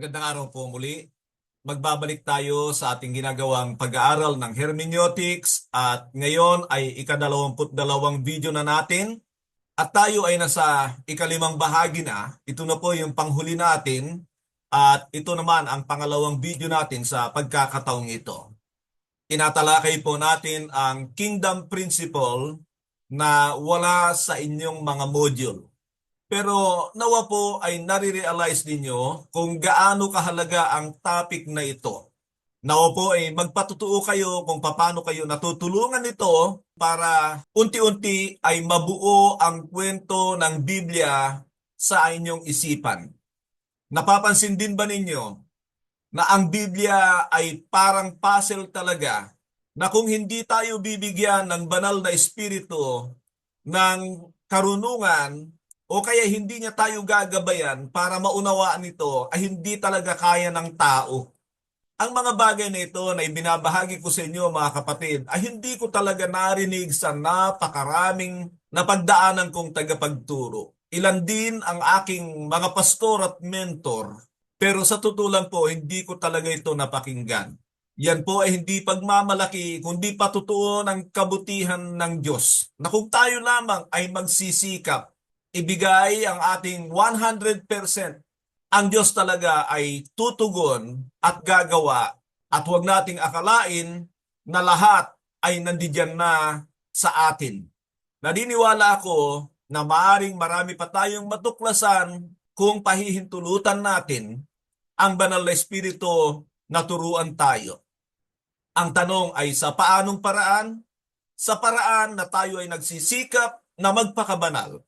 Magandang araw po muli. Magbabalik tayo sa ating ginagawang pag-aaral ng hermeneutics at ngayon ay ika-22 video na natin at tayo ay nasa ika-5 bahagi na. Ito na po yung panghuli natin at ito naman ang pangalawang video natin sa pagkakataong ito. Tinatalakay po natin ang kingdom principle na wala sa inyong mga module. Pero nawa po ay nare-realize ninyo kung gaano kahalaga ang topic na ito. Nawa po ay magpatutuo kayo kung paano kayo natutulungan nito para unti-unti ay mabuo ang kwento ng Biblia sa inyong isipan. Napapansin din ba ninyo na ang Biblia ay parang puzzle talaga na kung hindi tayo bibigyan ng banal na espiritu ng karunungan o kaya hindi niya tayo gagabayan para maunawaan ito ay hindi talaga kaya ng tao. Ang mga bagay na ito na ibinabahagi ko sa inyo mga kapatid ay hindi ko talaga narinig sa napakaraming napagdaanan kong tagapagturo. Ilan din ang aking mga pastor at mentor, pero sa totoo lang po hindi ko talaga ito napakinggan. Yan po ay hindi pagmamalaki kundi patutuo ng kabutihan ng Diyos na kung tayo lamang ay magsisikap ibigay ang ating 100%, ang Diyos talaga ay tutugon at gagawa at huwag nating akalain na lahat ay nandiyan na sa atin. Naniniwala ako na maaring marami pa tayong matuklasan kung pahihintulutan natin ang banal na espiritu na turuan tayo. Ang tanong ay sa paanong paraan? Sa paraan na tayo ay nagsisikap na magpakabanal.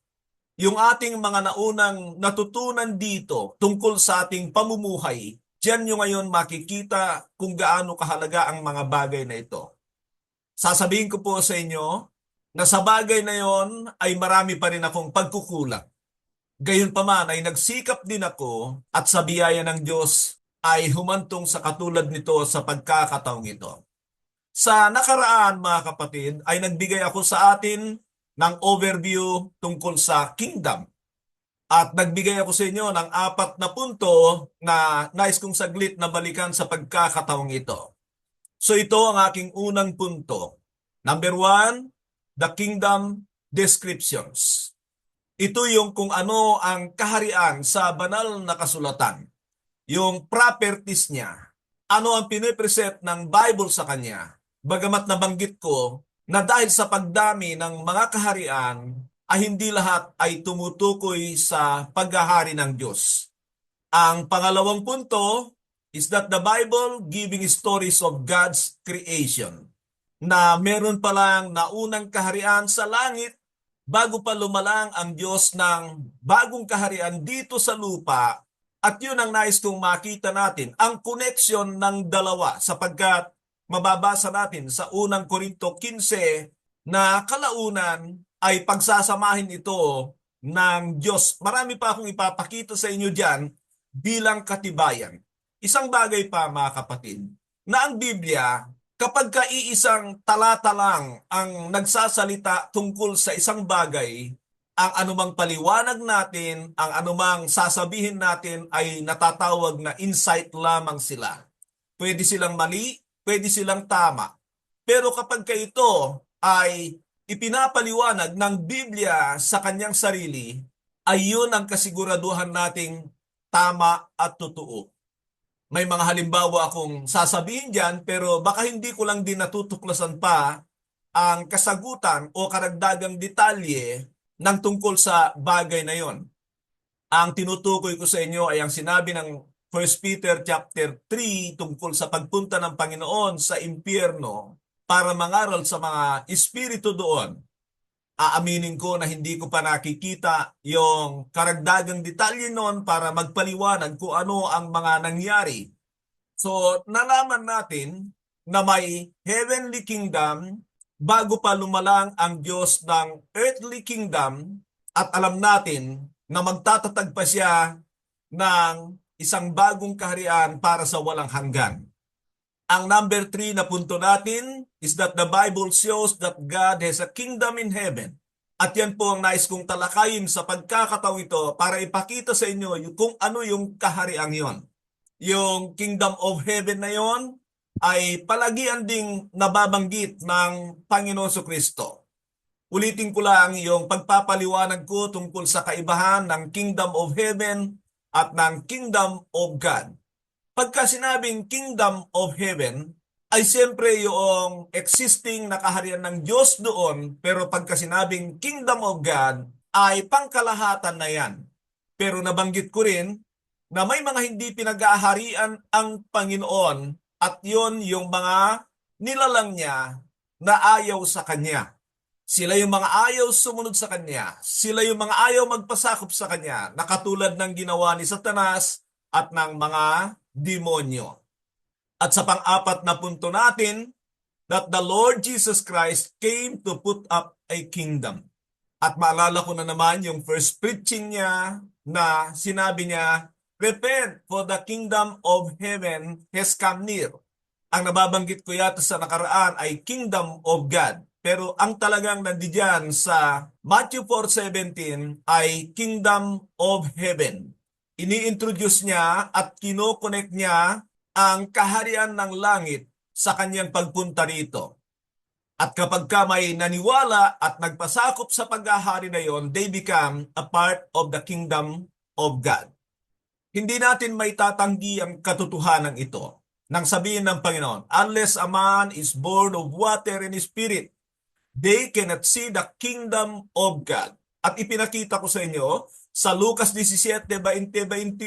Yung ating mga naunang natutunan dito tungkol sa ating pamumuhay, diyan nyo ngayon makikita kung gaano kahalaga ang mga bagay na ito. Sasabihin ko po sa inyo na sa bagay na yon ay marami pa rin akong pagkukulang. Gayunpaman ay nagsikap din ako at sa biyaya ng Diyos ay humantong sa katulad nito sa pagkakataong ito. Sa nakaraan mga kapatid ay nagbigay ako sa atin ng overview tungkol sa kingdom. At nagbigay ako sa inyo ng 4 na punto na nais kong saglit na balikan sa pagkakataong ito. So ito ang aking unang punto. Number 1, the kingdom descriptions. Ito yung kung ano ang kaharian sa banal na kasulatan. Yung properties niya. Ano ang pinipresent ng Bible sa kanya. Bagamat nabanggit ko na dahil sa pagdami ng mga kaharian ay hindi lahat ay tumutukoy sa paghahari ng Diyos. Ang pangalawang punto is that the Bible giving stories of God's creation. Na meron pa lang naunang kaharian sa langit bago pa lumalang ang Diyos ng bagong kaharian dito sa lupa at yun ang nais kong makita natin, ang connection ng dalawa sapagkat mababasa natin sa unang Korinto 15 na kalaunan ay pagsasamahin ito ng Diyos. Marami pa akong ipapakita sa inyo dyan bilang katibayan. Isang bagay pa mga kapatid, na ang Biblia, kapag iisang talata lang ang nagsasalita tungkol sa isang bagay, ang anumang paliwanag natin, ang anumang sasabihin natin ay natatawag na insight lamang sila. Pwede silang mali, pwede silang tama. Pero kapag ito ay ipinapaliwanag ng Biblia sa kanyang sarili, ay yun ang kasiguraduhan nating tama at totoo. May mga halimbawa akong sasabihin dyan, pero baka hindi ko lang din natutuklasan pa ang kasagutan o karagdagang detalye ng tungkol sa bagay na yon. Ang tinutukoy ko sa inyo ay ang sinabi ng 1 Peter chapter 3 tungkol sa pagpunta ng Panginoon sa impyerno para mangaral sa mga espiritu doon. Aaminin ko na hindi ko pa nakikita yung karagdagang detalye noon para magpaliwanag kung ano ang mga nangyari. So, nalaman natin na may heavenly kingdom bago pa lumalang ang Diyos ng earthly kingdom at alam natin na magtatatag pa siya ng isang bagong kaharian para sa walang hanggan. Ang number 3 na punto natin is that the Bible shows that God has a kingdom in heaven At yan po ang nais kong talakayin sa pagkakataong ito para ipakita sa inyo kung ano yung kahariang yon. Yung Kingdom of Heaven na yon ay palagian ding nababanggit ng Panginoon Kristo. Ulitin ko lang yung pagpapaliwanag ko tungkol sa kaibahan ng Kingdom of Heaven at ng Kingdom of God. Pagka sinabing Kingdom of Heaven, ay siyempre yung existing na kaharian ng Diyos doon, pero pagka sinabing Kingdom of God, ay pangkalahatan na yan. Pero nabanggit ko rin na may mga hindi pinag-aaharian ang Panginoon at yon yung mga nilalang niya na ayaw sa Kanya. Sila yung mga ayaw sumunod sa Kanya. Sila yung mga ayaw magpasakop sa Kanya, na katulad ng ginawa ni Satanas at ng mga demonyo. At sa pang-apat na punto natin, that the Lord Jesus Christ came to put up a kingdom. At maalala ko na naman yung first preaching niya na sinabi niya, repent for the kingdom of heaven has come near. Ang nababanggit ko yata sa nakaraan ay kingdom of God. Pero ang talagang nandiyan sa Matthew 4:17 ay kingdom of heaven. Ini-introduce niya at kino-connect niya ang kaharian ng langit sa kanyang pagpunta rito. At kapag ka may naniwala at nagpasakop sa paghahari na yon, they become a part of the kingdom of God. Hindi natin may tatanggi ang katotohanan ito nang sabihin ng Panginoon, unless a man is born of water and spirit, they cannot see the kingdom of God. At ipinakita ko sa inyo sa Lucas 17:20-21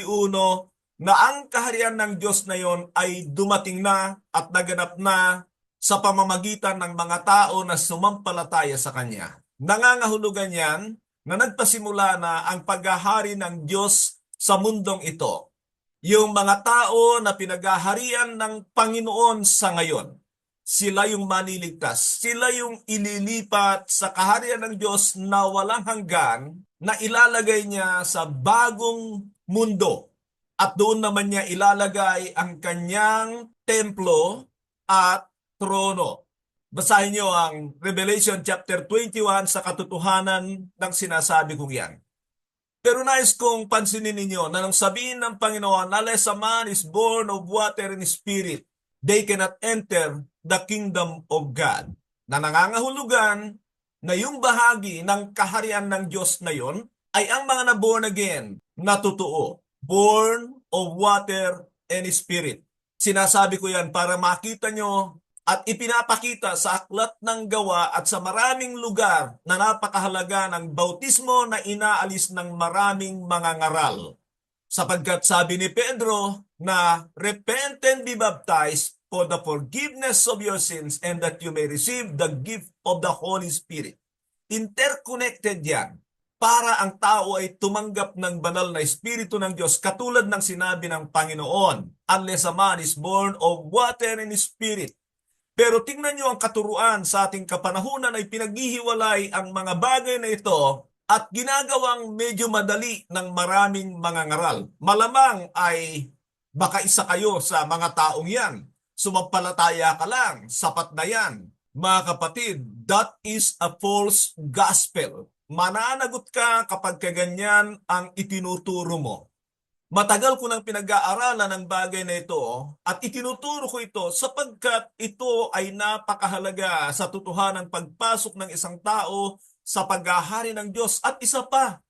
na ang kaharian ng Diyos na yon ay dumating na at naganap na sa pamamagitan ng mga tao na sumampalataya sa Kanya. Nangangahulugan yan na nagpasimula na ang paghahari ng Diyos sa mundong ito. Yung mga tao na pinaghaharian ng Panginoon sa ngayon, sila yung maliligtas. Sila yung ililipat sa kaharian ng Diyos na walang hanggan na ilalagay niya sa bagong mundo. At doon naman niya ilalagay ang kanyang templo at trono. Basahin niyo ang Revelation chapter 21 sa katotohanan ng sinasabi kong yan. Pero nais kong pansinin ninyo na nang sabihin ng Panginoon, unless a man is born of water and spirit, they cannot enter the kingdom of God. Na nangangahulugan na yung bahagi ng kaharian ng Diyos na yon ay ang mga na-born again na totoo. Born of water and spirit. Sinasabi ko yan para makita nyo at ipinapakita sa aklat ng gawa at sa maraming lugar na napakahalaga ng bautismo na inaalis ng maraming mga ngaral. Sapagkat sabi ni Pedro na repent and be baptized for the forgiveness of your sins and that you may receive the gift of the Holy Spirit. Interconnected yan. Para ang tao ay tumanggap ng banal na Espiritu ng Diyos katulad ng sinabi ng Panginoon, unless a man is born of water and spirit. Pero tingnan nyo ang katuruan sa ating kapanahunan ay pinaghihiwalay ang mga bagay na ito at ginagawang medyo madali ng maraming mga ngaral. Malamang ay baka isa kayo sa mga taong yan. Sumampalataya ka lang, sapat na yan. Mga kapatid, that is a false gospel. Mananagot ka kapag kaganyan ang itinuturo mo. Matagal ko nang pinag-aaralan ang bagay na ito at itinuturo ko ito sapagkat ito ay napakahalaga sa totohanan pagpasok ng isang tao sa paghahari ng Diyos. At isa pa,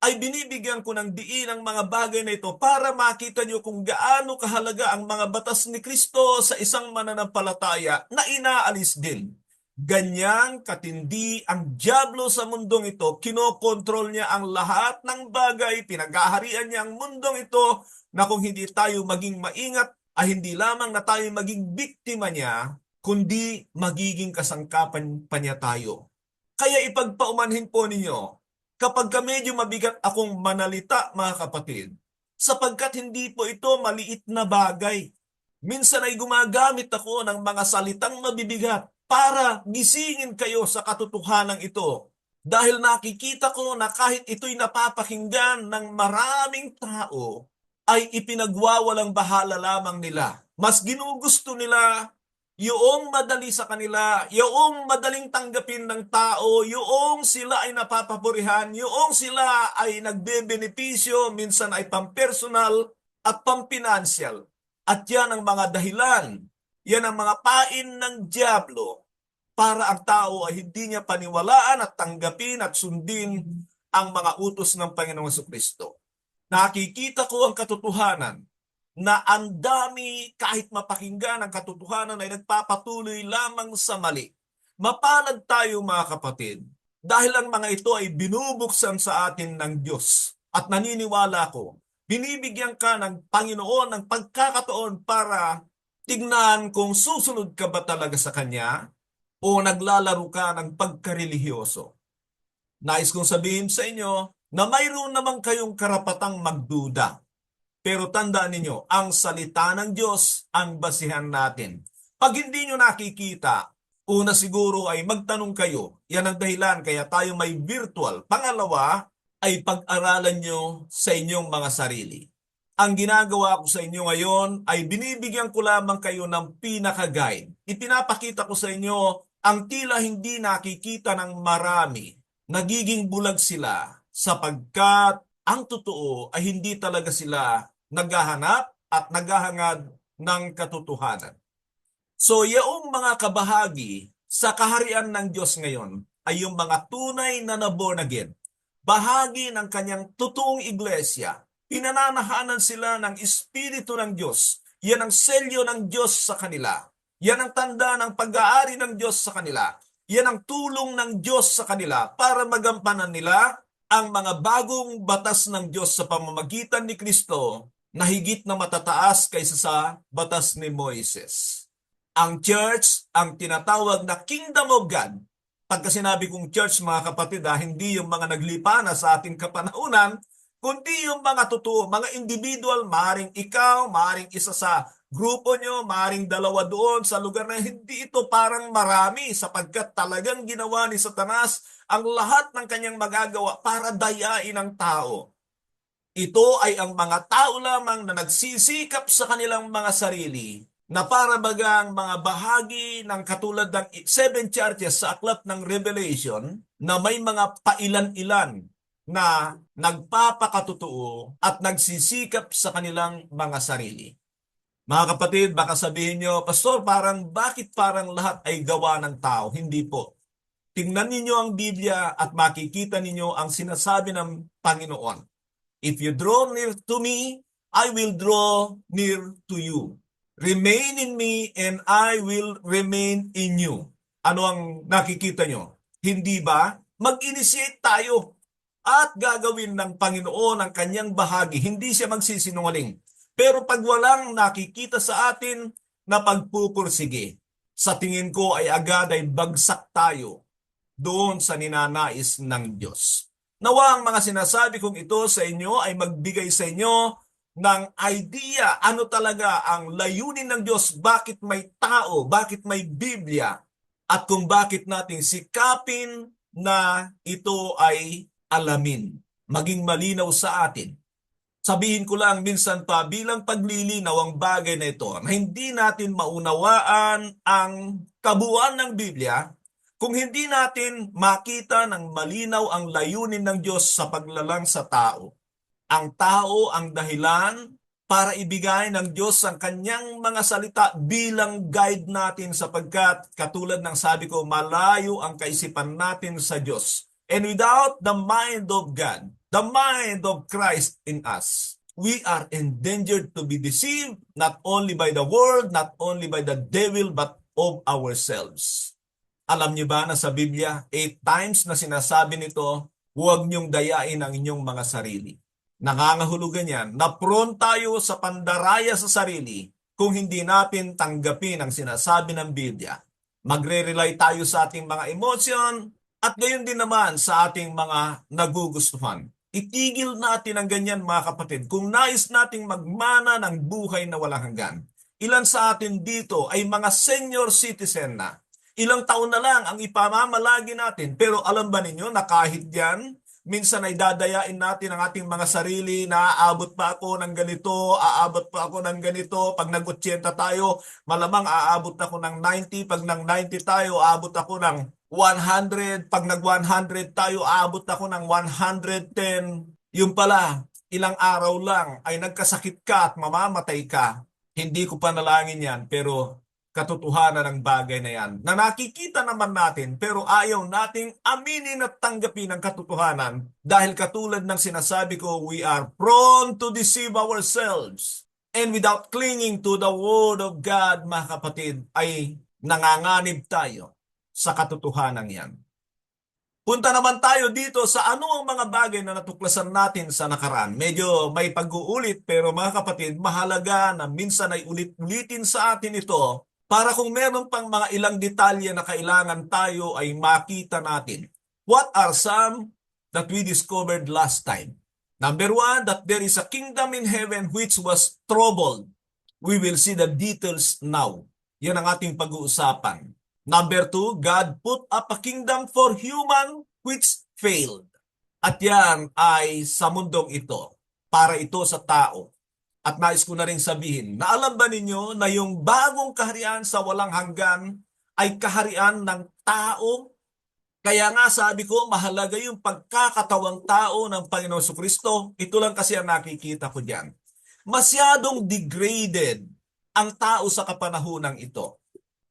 ay binibigyan ko ng diin ang mga bagay na ito para makita nyo kung gaano kahalaga ang mga batas ni Kristo sa isang mananampalataya na inaalis din. Ganyang katindi ang dyablo sa mundong ito, kinokontrol niya ang lahat ng bagay, pinag-aharian niya ang mundong ito na kung hindi tayo maging maingat, ay hindi lamang na tayo maging biktima niya, kundi magiging kasangkapan pa niya tayo. Kaya ipagpaumanhin po ninyo, kapag medyo mabigat akong manalita mga kapatid, sapagkat hindi po ito maliit na bagay. Minsan ay gumagamit ako ng mga salitang mabibigat para gisingin kayo sa katotohanan ito. Dahil nakikita ko na kahit ito'y napapakinggan ng maraming tao, ay ipinagwawalang bahala lamang nila. Mas ginugusto nila yung madali sa kanila, yung madaling tanggapin ng tao, yung sila ay napapaborihan, yung sila ay nagbebenepisyo, minsan ay pampersonal at pampinansyal. At yan ang mga dahilan, yan ang mga pain ng dyablo para ang tao ay hindi niya paniwalaan at tanggapin at sundin ang mga utos ng Panginoong Jesucristo. Nakikita ko ang katotohanan na ang dami kahit mapakinggan ang katotohanan ay nagpapatuloy lamang sa mali. Mapalad tayo mga kapatid dahil ang mga ito ay binubuksan sa atin ng Diyos. At naniniwala ko, binibigyan ka ng Panginoon ng pagkakataon para tignan kung susunod ka ba talaga sa Kanya o naglalaro ka ng pagkarelihiyoso. Nais kong sabihin sa inyo na mayroon naman kayong karapatang magduda. Pero tandaan ninyo, ang salita ng Diyos ang basihan natin. Pag hindi nyo nakikita, una siguro ay magtanong kayo. Yan ang dahilan kaya tayo may virtual. Pangalawa ay pag-aralan nyo sa inyong mga sarili. Ang ginagawa ko sa inyo ngayon ay binibigyan ko lamang kayo ng pinaka-guide. Ipinapakita ko sa inyo ang tila hindi nakikita ng marami. Nagiging bulag sila sapagkat ang totoo ay hindi talaga sila naghahanap at naghahangad ng katotohanan. So, yung mga kabahagi sa kaharian ng Diyos ngayon ay yung mga tunay na born again. Bahagi ng kanyang totoong iglesia. Pinananahanan sila ng Espiritu ng Diyos. Yan ang selyo ng Diyos sa kanila. Yan ang tanda ng pag-aari ng Diyos sa kanila. Yan ang tulong ng Diyos sa kanila para magampanan nila ang mga bagong batas ng Diyos sa pamamagitan ni Kristo na higit na matataas kaysa sa batas ni Moises. Ang church, ang tinatawag na Kingdom of God. Pagka sinabi kong church, mga kapatid, hindi yung mga naglipa na sa ating kapanahunan, kundi yung mga totoo, mga individual, maaaring ikaw, maaaring isa sa grupo nyo, maaaring dalawa doon sa lugar na hindi ito parang marami sapagkat talagang ginawa ni Satanas ang lahat ng kanyang magagawa para dayain ang tao. Ito ay ang mga tao lamang na nagsisikap sa kanilang mga sarili na para bagang mga bahagi ng katulad ng 7 churches sa aklat ng Revelation na may mga pailan-ilan na nagpapakatotoo at nagsisikap sa kanilang mga sarili. Mga kapatid, baka sabihin nyo, Pastor, bakit parang lahat ay gawa ng tao? Hindi po. Tingnan ninyo ang Biblia at makikita ninyo ang sinasabi ng Panginoon. If you draw near to me, I will draw near to you. Remain in me and I will remain in you. Ano ang nakikita nyo? Hindi ba? Mag-initiate tayo at gagawin ng Panginoon ang kanyang bahagi. Hindi siya magsisinungaling. Pero pag walang nakikita sa atin na pagpupursige, sa tingin ko ay agad ay bagsak tayo doon sa ninanais ng Diyos. Nawa ang mga sinasabi kong ito sa inyo ay magbigay sa inyo ng idea ano talaga ang layunin ng Diyos, bakit may tao, bakit may Biblia, at kung bakit natin sikapin na ito ay alamin, maging malinaw sa atin. Sabihin ko lang minsan pa bilang paglilinaw ang bagay na ito na hindi natin maunawaan ang kabuuan ng Biblia kung hindi natin makita ng malinaw ang layunin ng Diyos sa paglalang sa tao. Ang tao ang dahilan para ibigay ng Diyos ang kanyang mga salita bilang guide natin sapagkat katulad ng sabi ko, malayo ang kaisipan natin sa Diyos. And without the mind of God, the mind of Christ in us, we are endangered to be deceived not only by the world, not only by the devil, but of ourselves. Alam niyo ba na sa Biblia, 8 times na sinasabi nito, huwag niyong dayain ang inyong mga sarili. Nangangahulugan yan na prone tayo sa pandaraya sa sarili kung hindi natin tanggapin ang sinasabi ng Biblia. Magre-rely tayo sa ating mga emosyon at gayon din naman sa ating mga nagugustuhan. Itigil natin ang ganyan mga kapatid kung nais nating magmana ng buhay na walang hanggan. Ilan sa atin dito ay mga senior citizen na. Ilang taon na lang ang ipamamalagi natin. Pero alam ba ninyo na kahit yan, Minsan ay dadayain natin ang ating mga sarili na aabot pa ako ng ganito, aabot pa ako ng ganito. Pag nag-80 tayo, malamang aabot ako ng 90. Pag nang 90 tayo, aabot ako ng 100. Pag nag-100 tayo, aabot ako ng 110. Yung pala, ilang araw lang ay nagkasakit ka at mamamatay ka. Hindi ko panalangin yan, pero katotohanan ng bagay na yan na nakikita naman natin pero ayaw nating aminin at tanggapin ang katotohanan dahil katulad ng sinasabi ko, we are prone to deceive ourselves. And without clinging to the Word of God, mga kapatid, ay nanganganib tayo sa katotohanan yan. Punta naman tayo dito sa ano ang mga bagay na natuklasan natin sa nakaraan. Medyo may pag-uulit pero mga kapatid, mahalaga na minsan ay ulit-ulitin sa atin ito para kung meron pang mga ilang detalye na kailangan tayo ay makita natin. What are some that we discovered last time? Number one, that there is a kingdom in heaven which was troubled. We will see the details now. Yan ang ating pag-uusapan. Number two, God put up a kingdom for human which failed. At yan ay sa mundong ito, para ito sa tao. At nais ko na rin sabihin, na alam ba ninyo na yung bagong kaharian sa walang hanggan ay kaharian ng tao? Kaya nga sabi ko, mahalaga yung pagkakatawang tao ng Panginoon Jesucristo. Ito lang kasi ang nakikita ko diyan. Masyadong degraded ang tao sa kapanahunang ito.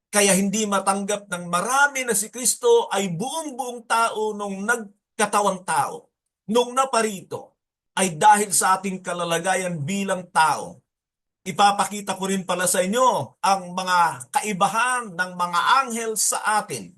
Kaya hindi matanggap ng marami na si Kristo ay buong-buong tao nung nagkatawang tao. Nung naparito ay dahil sa ating kalalagayan bilang tao. Ipapakita ko rin pala sa inyo ang mga kaibahan ng mga anghel sa atin.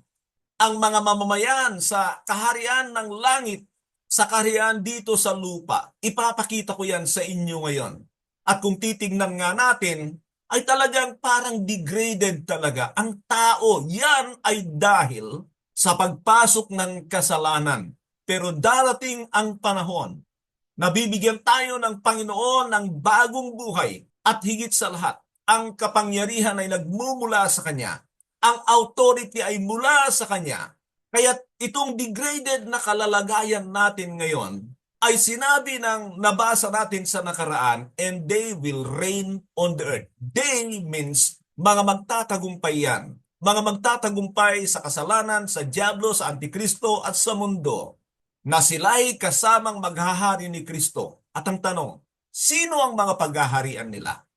Ang mga mamamayan sa kaharian ng langit, sa kaharian dito sa lupa. Ipapakita ko yan sa inyo ngayon. At kung titignan nga natin, ay talagang parang degraded talaga. Ang tao, yan ay dahil sa pagpasok ng kasalanan. Pero darating ang panahon na bibigyan tayo ng Panginoon ng bagong buhay at higit sa lahat, ang kapangyarihan ay nagmumula sa Kanya. Ang authority ay mula sa Kanya. Kaya itong degraded na kalalagayan natin ngayon, ay sinabi ng nabasa natin sa nakaraan, and they will reign on the earth. They means mga magtatagumpay yan. Mga magtatagumpay sa kasalanan, sa diablo, sa antikristo at sa mundo. Na sila'y kasamang maghahari ni Kristo. At ang tanong, sino ang mga paghaharian nila?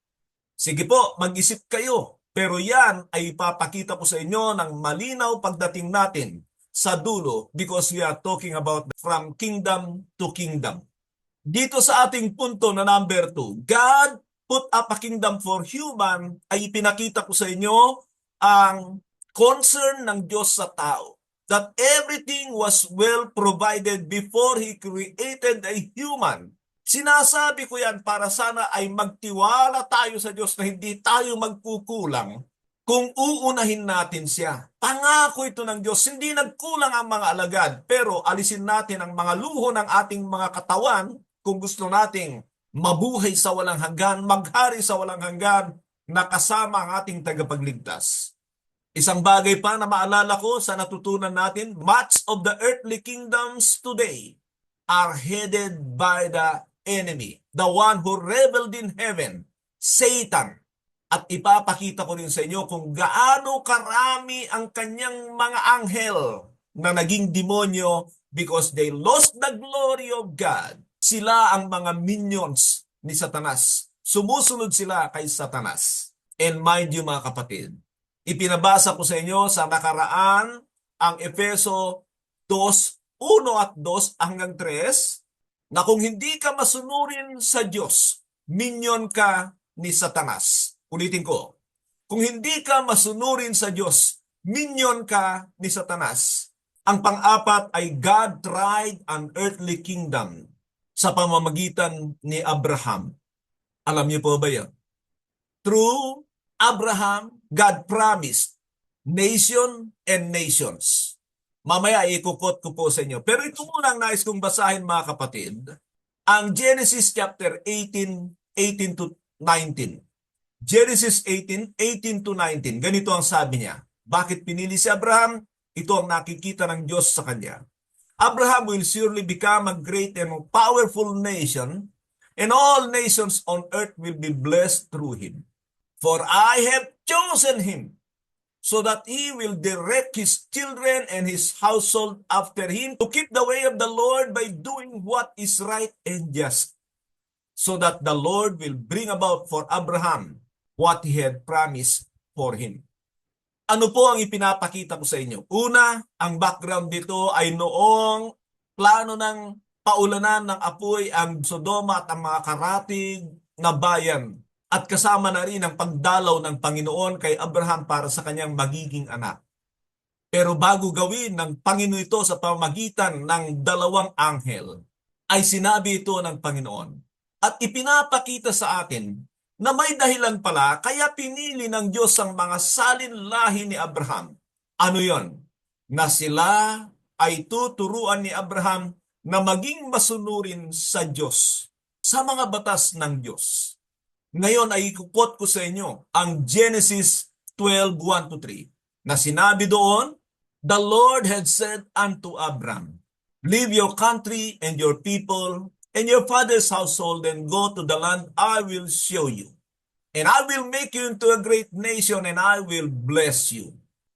Sige po, mag-isip kayo. Pero yan ay ipapakita ko sa inyo ng malinaw pagdating natin sa dulo because we are talking about from kingdom to kingdom. Dito sa ating punto na number 2, God put up a kingdom for human ay ipinakita ko sa inyo ang concern ng Diyos sa tao. That everything was well provided before He created a human. Sinasabi ko yan para sana ay magtiwala tayo sa Diyos na hindi tayo magkukulang kung uunahin natin siya. Pangako ito ng Diyos, hindi nagkulang ang mga alagad, pero alisin natin ang mga luho ng ating mga katawan kung gusto nating mabuhay sa walang hanggan, maghari sa walang hanggan, na kasama ang ating tagapagligtas. Isang bagay pa na maalala ko sa natutunan natin, much of the earthly kingdoms today are headed by the enemy, the one who rebelled in heaven, Satan. At ipapakita ko rin sa inyo kung gaano karami ang kanyang mga anghel na naging demonyo because they lost the glory of God. Sila ang mga minions ni Satanas. Sumusunod sila kay Satanas. And mind you mga kapatid, ipinabasa ko sa inyo sa nakaraan ang Efeso 2:1 at 2 hanggang 3 na kung hindi ka masunurin sa Diyos, minion ka ni Satanas. Ulitin ko, kung hindi ka masunurin sa Diyos, minion ka ni Satanas. Ang pang-apat ay God tried an earthly kingdom sa pamamagitan ni Abraham. Alam niyo po ba yan? Through Abraham, God promised nation and nations. Mamaya ikukot ko po sa inyo. Pero ito muna ang nais kong basahin mga kapatid. Ang Genesis chapter 18 to 19. Genesis 18 to 19. Ganito ang sabi niya. Bakit pinili si Abraham? Ito ang nakikita ng Diyos sa kanya. Abraham will surely become a great and powerful nation, and all nations on earth will be blessed through him. For I have chosen him, so that he will direct his children and his household after him to keep the way of the Lord by doing what is right and just, so that the Lord will bring about for Abraham what he had promised for him. Ano po ang ipinapakita ko sa inyo? Una, ang background dito ay noong plano ng paulanan ng apoy ang Sodoma at ang mga karatig na bayan, at kasama na rin ang pagdalaw ng Panginoon kay Abraham para sa kanyang magiging anak. Pero bago gawin ng Panginoon ito sa pamamagitan ng dalawang anghel, ay sinabi ito ng Panginoon at ipinapakita sa atin na may dahilan pala kaya pinili ng Diyos ang mga salin-lahi ni Abraham. Ano yon? Na sila ay tuturuan ni Abraham na maging masunurin sa Diyos, sa mga batas ng Diyos. Ngayon ay ikukot ko sa inyo ang Genesis 12:1-3 na sinabi doon, "The Lord had said unto Abram, Leave your country and your people and your father's household and go to the land I will show you. And I will make you into a great nation and I will bless you.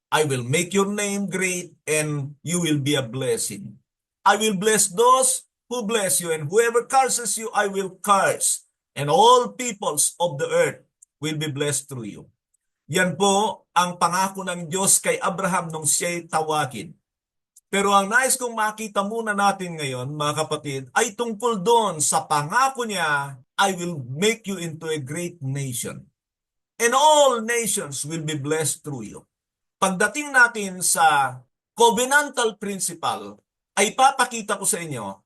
I will make your name great and you will be a blessing. I will bless those who bless you, and whoever curses you I will curse. And all peoples of the earth will be blessed through you." Yan po ang pangako ng Diyos kay Abraham nung siya'y tawagin. Pero ang nais kong makita muna natin ngayon, mga kapatid, ay tungkol doon sa pangako niya, "I will make you into a great nation. And all nations will be blessed through you." Pagdating natin sa covenantal principle, ay papakita ko sa inyo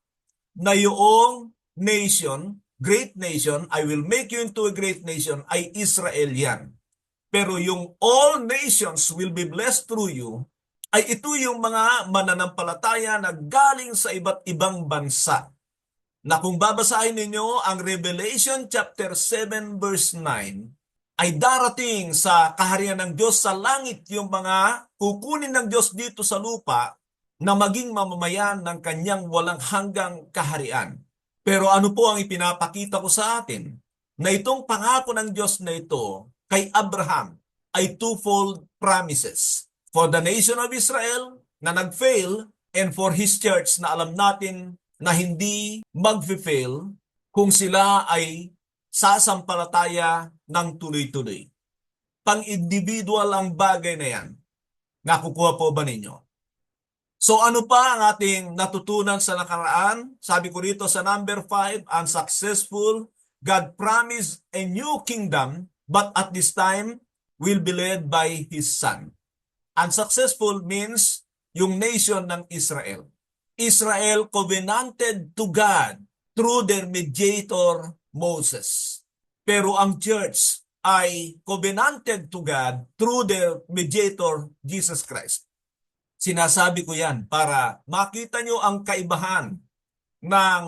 na yung nation, great nation, "I will make you into a great nation," ay Israel yan. Pero yung all nations will be blessed through you, ay ito yung mga mananampalataya na galing sa iba't ibang bansa. Na kung babasahin ninyo ang Revelation chapter 7 verse 9, ay darating sa kaharian ng Diyos sa langit yung mga kukunin ng Diyos dito sa lupa na maging mamamayan ng kanyang walang hanggang kaharian. Pero ano po ang ipinapakita ko sa atin? Na itong pangako ng Diyos na ito kay Abraham ay twofold promises. For the nation of Israel na nag-fail, and for His church na alam natin na hindi mag-fail kung sila ay sasampalataya ng tuloy-tuloy. Pang-individual ang bagay na yan. Nakukuha po ba ninyo? So ano pa ang ating natutunan sa nakaraan? Sabi ko rito sa number 5, unsuccessful. God promised a new kingdom, but at this time will be led by His Son. Unsuccessful means yung nation ng Israel. Israel covenanted to God through their mediator Moses. Pero ang church ay covenanted to God through their mediator Jesus Christ. Sinasabi ko yan para makita nyo ang kaibahan ng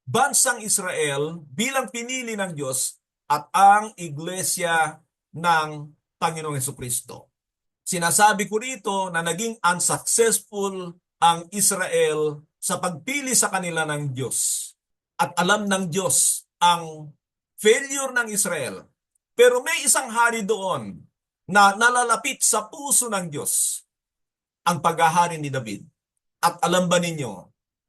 bansang Israel bilang pinili ng Diyos at ang iglesia ng Panginoong Jesucristo. Sinasabi ko rito na naging unsuccessful ang Israel sa pagpili sa kanila ng Diyos. At alam ng Diyos ang failure ng Israel. Pero may isang hari doon na nalalapit sa puso ng Diyos, ang paghahari ni David. At alam ba ninyo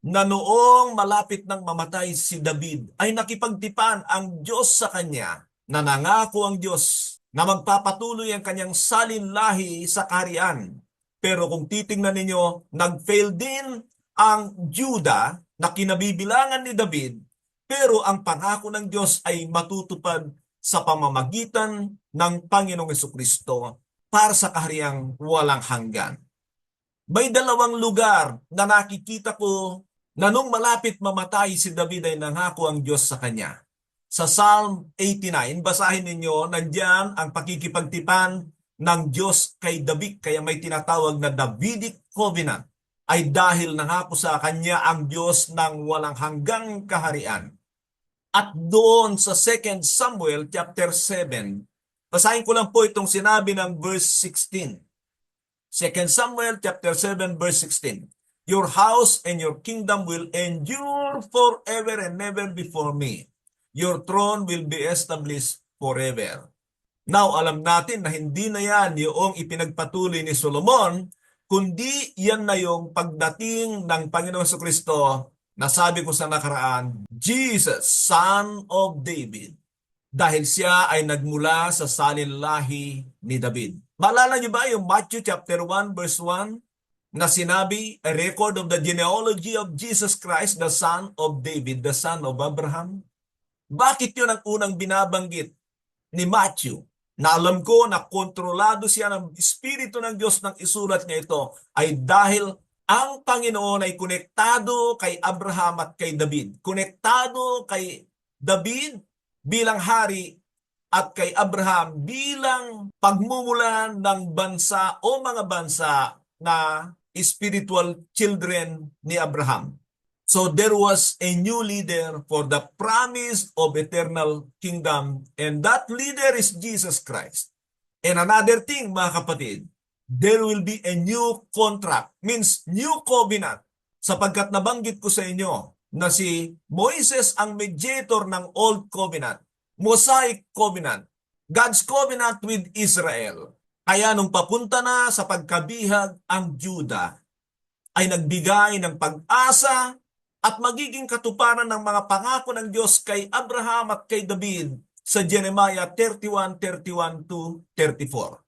na noong malapit ng mamatay si David ay nakipagtipan ang Diyos sa kanya, na nangako ang Diyos na magpapatuloy ang kanyang salin-lahi sa kaharian. Pero kung titingnan ninyo, nag-fail din ang Juda na kinabibilangan ni David, pero ang pangako ng Diyos ay matutupad sa pamamagitan ng Panginoong Jesucristo para sa kahariang walang hanggan. May dalawang lugar na nakikita ko na nung malapit mamatay si David ay nangako ang Diyos sa kanya. Sa Psalm 89, basahin ninyo, nandiyan ang pakikipagtipan ng Diyos kay David, kaya may tinatawag na Davidic Covenant, ay dahil nangako sa kanya ang Diyos ng walang hanggang kaharian. At doon sa 2 Samuel chapter 7, basahin ko lang po itong sinabi ng verse 16. 2 Samuel chapter 7 verse 16. Your house and your kingdom will endure forever and never before me. Your throne will be established forever. Now, alam natin na hindi na yan yung ipinagpatuloy ni Solomon, kundi yan na yung pagdating ng Panginoon Jesucristo na sabi ko sa nakaraan, Jesus, Son of David, dahil siya ay nagmula sa salinlahi ni David. Maalala niyo ba yung Matthew chapter 1 verse 1 na sinabi, a record of the genealogy of Jesus Christ, the son of David, the son of Abraham? Bakit yun ang unang binabanggit ni Matthew? Na alam ko na kontrolado siya ng Espiritu ng Diyos nang isulat niya ito ay dahil ang Panginoon ay konektado kay Abraham at kay David. Konektado kay David bilang hari at kay Abraham bilang pagmumulan ng bansa o mga bansa na spiritual children ni Abraham. So there was a new leader for the promise of eternal kingdom, and that leader is Jesus Christ. And another thing, mga kapatid, there will be a new contract, means new covenant, sapagkat nabanggit ko sa inyo na si Moises ang mediator ng Old Covenant, Mosaic Covenant, God's covenant with Israel. Kaya nung papunta na sa pagkabihag ang Juda, ay nagbigay ng pag-asa at magiging katuparan ng mga pangako ng Diyos kay Abraham at kay David sa Jeremiah 31:31 to 34.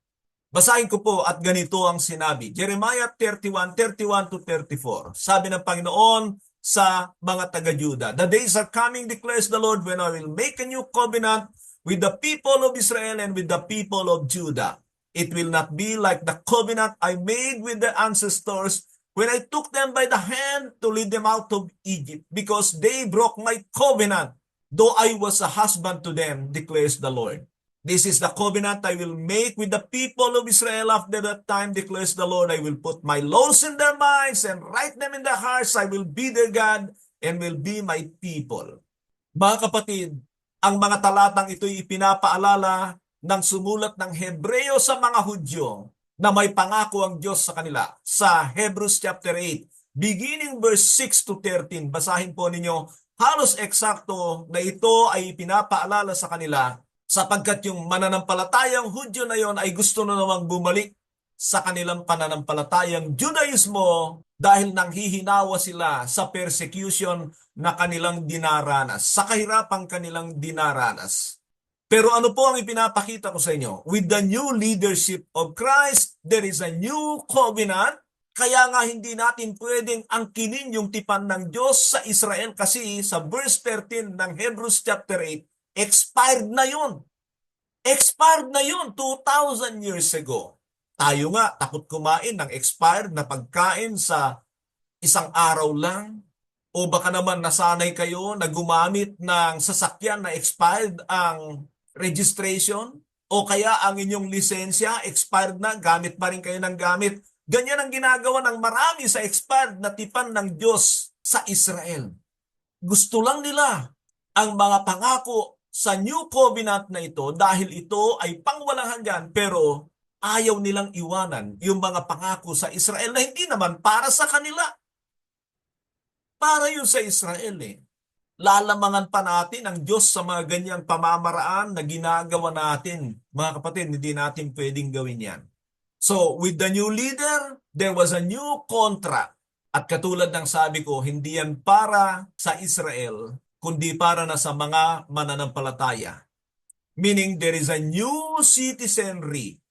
Basahin ko po at ganito ang sinabi. Jeremiah 31:31 to 34. Sabi ng Panginoon sa mga taga-Juda, the days are coming, declares the Lord, when I will make a new covenant with the people of Israel and with the people of Judah. It will not be like the covenant I made with the ancestors when I took them by the hand to lead them out of Egypt, because they broke my covenant, though I was a husband to them, declares the Lord. This is the covenant I will make with the people of Israel after that time, declares the Lord. I will put my laws in their minds and write them in their hearts. I will be their God and will be my people. Mga kapatid, ang mga talatang ito'y ipinapaalala ng sumulat ng Hebreo sa mga Hudyo na may pangako ang Diyos sa kanila. Sa Hebrews chapter 8, beginning verse 6 to 13, basahin po ninyo, halos eksakto na ito ay pinapaalala sa kanila sapagkat yung mananampalatayang Hudyo na yon ay gusto na namang bumalik sa kanilang pananampalatayang Judaismo dahil nanghihinawa sila sa persecution na kanilang dinaranas, sa kahirapang kanilang dinaranas. Pero ano po ang ipinapakita ko sa inyo? With the new leadership of Christ, there is a new covenant. Kaya nga hindi natin pwedeng angkinin yung tipan ng Diyos sa Israel kasi sa verse 13 ng Hebrews chapter 8, expired na yun. Expired na yun 2,000 years ago. Tayo nga takot kumain ng expired na pagkain sa isang araw lang. O baka naman nasanay kayo na gumamit ng sasakyan na expired ang registration, o kaya ang inyong lisensya expired na, gamit pa rin kayo ng gamit. Ganyan ang ginagawa ng marami sa expired na tipan ng Diyos sa Israel. Gusto lang nila ang mga pangako sa New Covenant na ito dahil ito ay pangwalang hanggan, pero ayaw nilang iwanan yung mga pangako sa Israel na hindi naman para sa kanila. Para yun sa Israel eh. Lalamangan pa natin ang Diyos sa mga ganyang pamamaraan na ginagawa natin. Mga kapatid, hindi natin pwedeng gawin yan. So, with the new leader, there was a new contract. At katulad ng sabi ko, hindi yan para sa Israel, kundi para na sa mga mananampalataya. Meaning, there is a new citizenry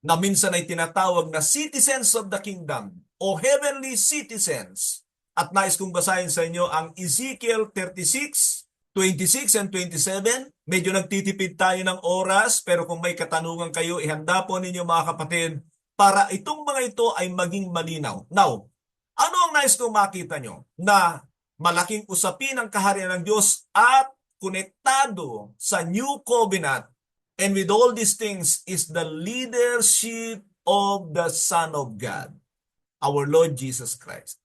na minsan ay tinatawag na citizens of the kingdom o heavenly citizens. At nais kong basahin sa inyo ang Ezekiel 36, 26 and 27. Medyo nagtitipid tayo ng oras, pero kung may katanungan kayo, ihanda po ninyo mga kapatid para itong mga ito ay maging malinaw. Now, ano ang nais kong makita nyo? Na malaking usapin ang kaharian ng Diyos at konektado sa New Covenant, and with all these things is the leadership of the Son of God, our Lord Jesus Christ.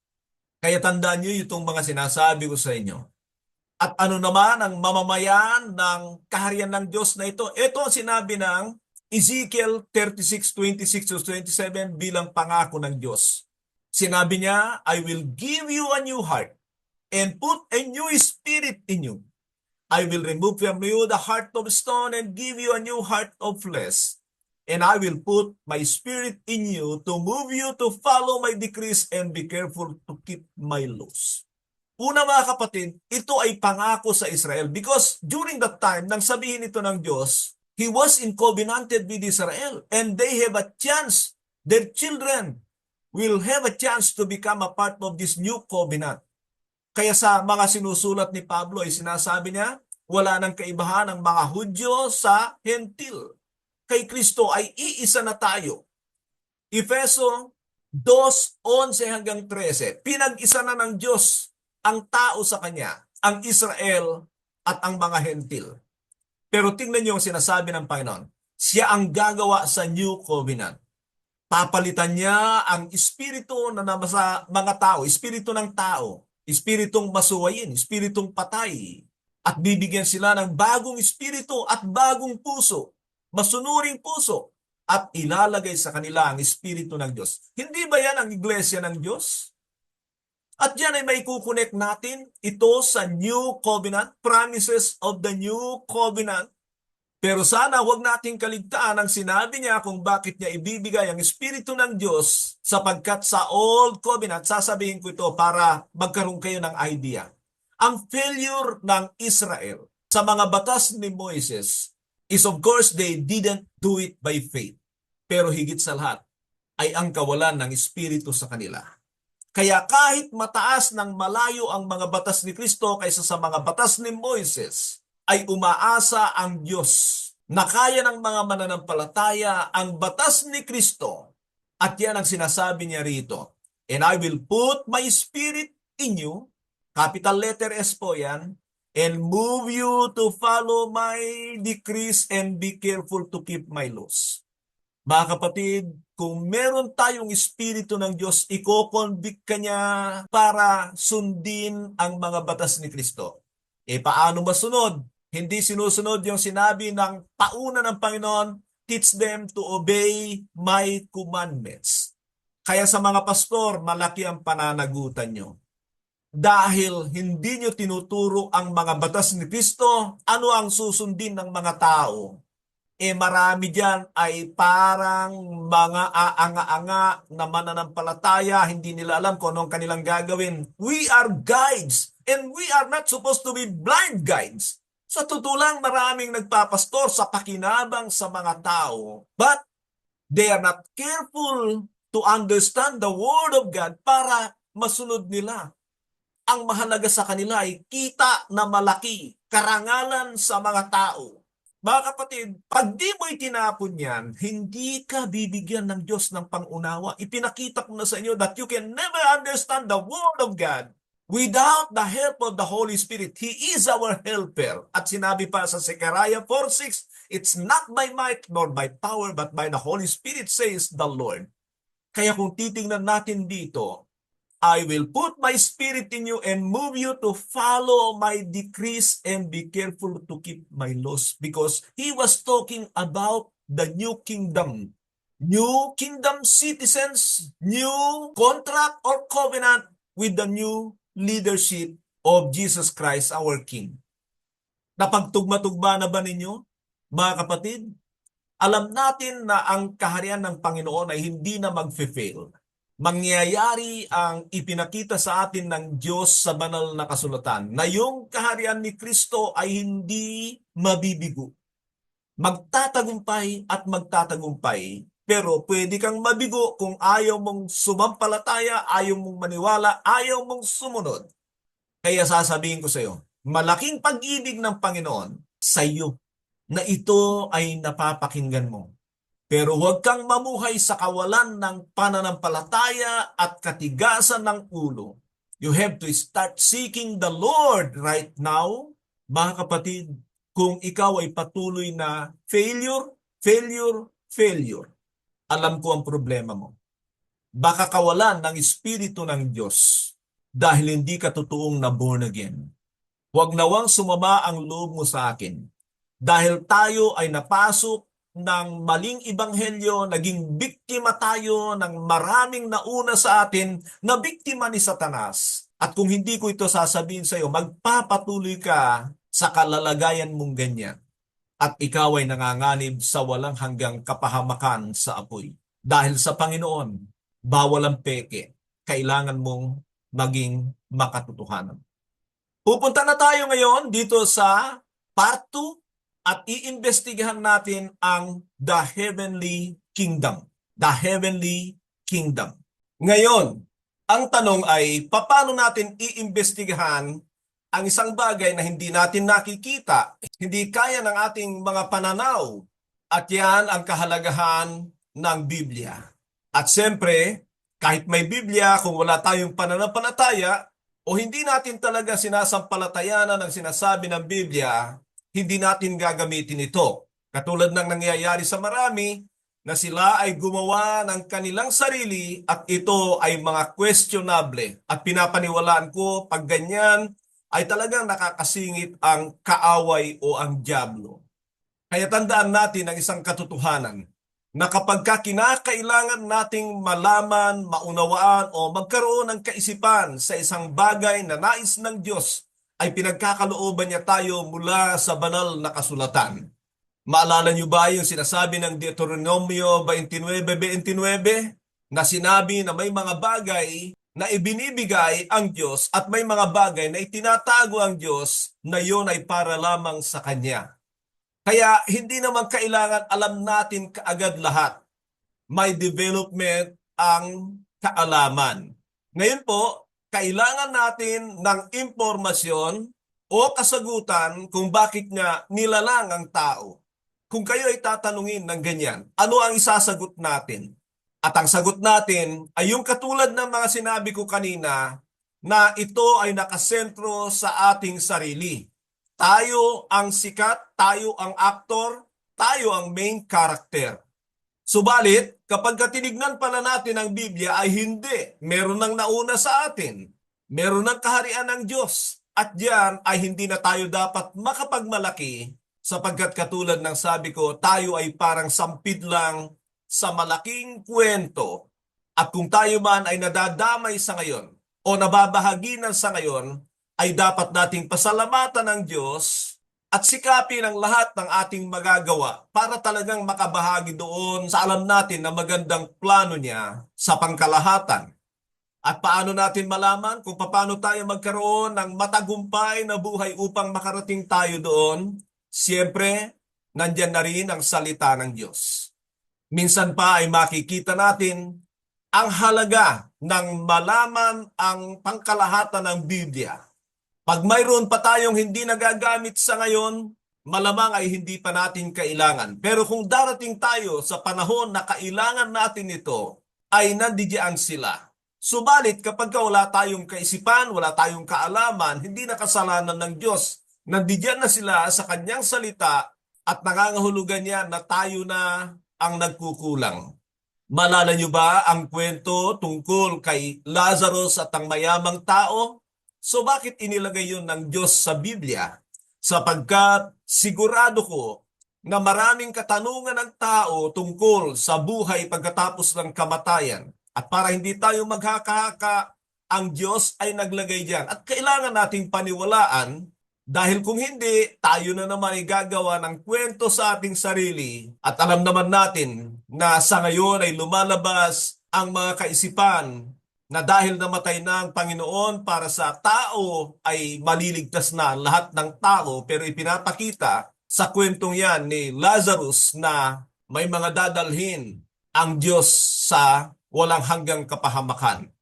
Kaya tandaan nyo itong mga sinasabi ko sa inyo. At ano naman ang mamamayan ng kaharian ng Diyos na ito? Ito ang sinabi ng Ezekiel 36, 26 to 27 bilang pangako ng Diyos. Sinabi niya, I will give you a new heart and put a new spirit in you. I will remove from you the heart of stone and give you a new heart of flesh. And I will put my spirit in you to move you to follow my decrees and be careful to keep my laws. Una mga kapatid, ito ay pangako sa Israel because during that time, nang sabihin ito ng Diyos, He was in covenanted with Israel and they have a chance, their children will have a chance to become a part of this new covenant. Kaya sa mga sinusulat ni Pablo ay sinasabi niya, wala nang kaibahan ang mga Hudyo sa Hentil. Kay Kristo ay iisa na tayo. Efeso 2:11 hanggang 13. Pinag-isa na ng Diyos ang tao sa Kanya, ang Israel at ang mga Hentil. Pero tingnan niyo ang sinasabi ng Panginoon. Siya ang gagawa sa New Covenant. Papalitan niya ang espiritu na nasa mga tao, espiritu ng tao, espiritong masuwayin, espiritong patay, at bibigyan sila ng bagong espiritu at bagong puso, masunuring puso, at ilalagay sa kanila ang espiritu ng Diyos. Hindi ba yan ang iglesia ng Diyos? At yan ay may kukonek natin ito sa New Covenant, promises of the New Covenant. Pero sana huwag nating kaligtaan ang sinabi niya kung bakit niya ibibigay ang Espiritu ng Diyos sapagkat sa Old Covenant, sasabihin ko ito para magkaroon kayo ng idea. Ang failure ng Israel sa mga batas ni Moises is of course they didn't do it by faith. Pero higit sa lahat ay ang kawalan ng Espiritu sa kanila. Kaya kahit mataas ng malayo ang mga batas ni Kristo kaysa sa mga batas ni Moises, ay umaasa ang Diyos na kaya ng mga mananampalataya ang batas ni Kristo. At yan ang sinasabi niya rito. And I will put my spirit in you, capital letter S po yan, and move you to follow my decrees and be careful to keep my laws. Mga kapatid, kung meron tayong espiritu ng Diyos, iko-convict ka niya para sundin ang mga batas ni Kristo. Paano masunod? Hindi sinusunod yung sinabi ng pauna ng Panginoon, teach them to obey my commandments. Kaya sa mga pastor, malaki ang pananagutan nyo. Dahil hindi nyo tinuturo ang mga batas ni Kristo, ano ang susundin ng mga tao? Marami dyan ay parang mga aanga-anga na mananampalataya, hindi nila alam kung anong kanilang gagawin. We are guides and we are not supposed to be blind guides. Sa totoo lang, maraming nagpapastor sa pakinabang sa mga tao, but they are not careful to understand the Word of God para masunod nila. Ang mahalaga sa kanila ay kita na malaki, karangalan sa mga tao. Mga kapatid, pag di mo itinapon yan, hindi ka bibigyan ng Diyos ng pangunawa. Ipinakita ko na sa inyo that you can never understand the Word of God without the help of the Holy Spirit. He is our helper. At sinabi pa sa Zechariah 4:6, it's not by might nor by power, but by the Holy Spirit, says the Lord. Kaya kung titingnan natin dito, I will put my spirit in you and move you to follow my decrees and be careful to keep my laws. Because he was talking about the new kingdom. New kingdom citizens, new contract or covenant with the new leadership of Jesus Christ, our King. Napagtugma-tugma na ba ninyo, mga kapatid? Alam natin na ang kaharian ng Panginoon ay hindi na mag-fail. Mangyayari ang ipinakita sa atin ng Diyos sa banal na kasulatan na yung kaharian ni Kristo ay hindi mabibigo. Magtatagumpay at magtatagumpay. Pero pwede kang mabigo kung ayaw mong sumampalataya, ayaw mong maniwala, ayaw mong sumunod. Kaya sasabihin ko sa iyo, malaking pag-ibig ng Panginoon sa iyo na ito ay napapakinggan mo. Pero huwag kang mamuhay sa kawalan ng pananampalataya at katigasan ng ulo. You have to start seeking the Lord right now. Mga kapatid, kung ikaw ay patuloy na failure, alam ko ang problema mo. Baka kawalan ng Espiritu ng Diyos dahil hindi ka totoong na born again. Huwag nawang sumama ang loob mo sa akin dahil tayo ay napasok ng maling ibanghelyo, naging biktima tayo ng maraming nauna sa atin na biktima ni Satanas. At kung hindi ko ito sasabihin sa iyo, magpapatuloy ka sa kalalagayan mong ganyan. At ikaw ay nanganganib sa walang hanggang kapahamakan sa apoy. Dahil sa Panginoon, bawal ang peke. Kailangan mong maging makatotohanan. Pupunta na tayo ngayon dito sa part 2 at iimbestigahan natin ang The Heavenly Kingdom. The Heavenly Kingdom. Ngayon, ang tanong ay, paano natin iimbestigahan ang isang bagay na hindi natin nakikita, hindi kaya ng ating mga pananaw, at yan ang kahalagahan ng Biblia. At siyempre, kahit may Biblia, kung wala tayong pananampalataya, o hindi natin talaga sinasampalatayanan ang sinasabi ng Biblia, hindi natin gagamitin ito. Katulad ng nangyayari sa marami, na sila ay gumawa ng kanilang sarili at ito ay mga questionable. At pinapaniwalaan ko, pag ganyan, ay talagang nakakasingit ang kaaway o ang dyablo. Kaya tandaan natin ang isang katotohanan na kapag kinakailangan nating malaman, maunawaan o magkaroon ng kaisipan sa isang bagay na nais ng Diyos, ay pinagkakalooban niya tayo mula sa banal na kasulatan. Maalala niyo ba yung sinasabi ng Deuteronomio 29:29 na sinabi na may mga bagay na ibinibigay ang Diyos at may mga bagay na itinatago ang Diyos na yun ay para lamang sa Kanya. Kaya hindi naman kailangan alam natin kaagad lahat. May development ang kaalaman. Ngayon po, kailangan natin ng impormasyon o kasagutan kung bakit nga nilalang ang tao. Kung kayo ay tatanungin ng ganyan, ano ang isasagot natin? At ang sagot natin ay yung katulad ng mga sinabi ko kanina na ito ay nakasentro sa ating sarili. Tayo ang sikat, tayo ang aktor, tayo ang main character. Subalit, kapag tinignan pala natin ang Biblia ay hindi. Meron nang nauna sa atin. Meron ng kaharian ng Diyos. At diyan ay hindi na tayo dapat makapagmalaki sapagkat katulad ng sabi ko, tayo ay parang sampid lang sa malaking kwento. At kung tayo man ay nadadamay sa ngayon o nababahaginan sa ngayon, ay dapat nating pasalamatan ng Diyos at sikapin ang lahat ng ating magagawa para talagang makabahagi doon sa alam natin na magandang plano niya sa pangkalahatan. At paano natin malaman kung paano tayo magkaroon ng matagumpay na buhay upang makarating tayo doon? Siyempre, nandyan na rin ang salita ng Diyos. Minsan pa ay makikita natin ang halaga ng malaman ang pangkalahatan ng Biblia. Pag mayroon pa tayong hindi nagagamit sa ngayon, malamang ay hindi pa natin kailangan. Pero kung darating tayo sa panahon na kailangan natin ito, ay nandiyan sila. Subalit kapag wala tayong kaisipan, wala tayong kaalaman, hindi na kasalanan ng Diyos. Nandiyan na sila sa kanyang salita at nangangahulugan niya na tayo na ang nagkukulang. Malala niyo ba ang kwento tungkol kay Lazarus at ang mayamang tao? So bakit inilagay yun ng Diyos sa Biblia? Sapagkat sigurado ko na maraming katanungan ng tao tungkol sa buhay pagkatapos ng kamatayan. At para hindi tayo maghaka-haka, ang Diyos ay naglagay diyan. At kailangan nating paniwalaan dahil kung hindi, tayo na naman ay gagawa ng kwento sa ating sarili. At alam naman natin na sa ngayon ay lumalabas ang mga kaisipan na dahil namatay na ang Panginoon para sa tao ay maliligtas na lahat ng tao, pero ipinapakita sa kwentong yan ni Lazarus na may mga dadalhin ang Diyos sa walang hanggang kapahamakan.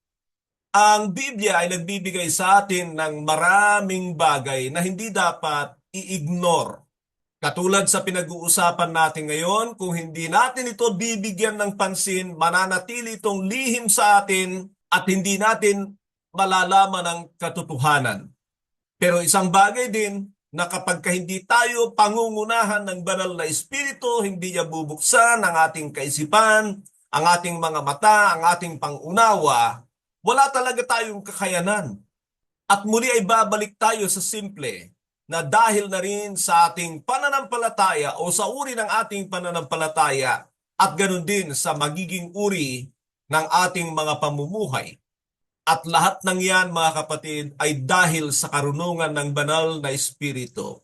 Ang Biblia ay nagbibigay sa atin ng maraming bagay na hindi dapat i-ignore. Katulad sa pinag-uusapan natin ngayon, kung hindi natin ito bibigyan ng pansin, mananatili itong lihim sa atin at hindi natin malalaman ang katotohanan. Pero isang bagay din na kapag hindi tayo pangungunahan ng banal na espiritu, hindi niya bubuksan ang ating kaisipan, ang ating mga mata, ang ating pangunawa, wala talaga tayong kakayanan. At muli ay babalik tayo sa simple. na dahil na rin sa ating pananampalataya o sa uri ng ating pananampalataya at ganoon din sa magiging uri ng ating mga pamumuhay. At lahat ng yan, mga kapatid, ay dahil sa karunungan ng banal na Espiritu.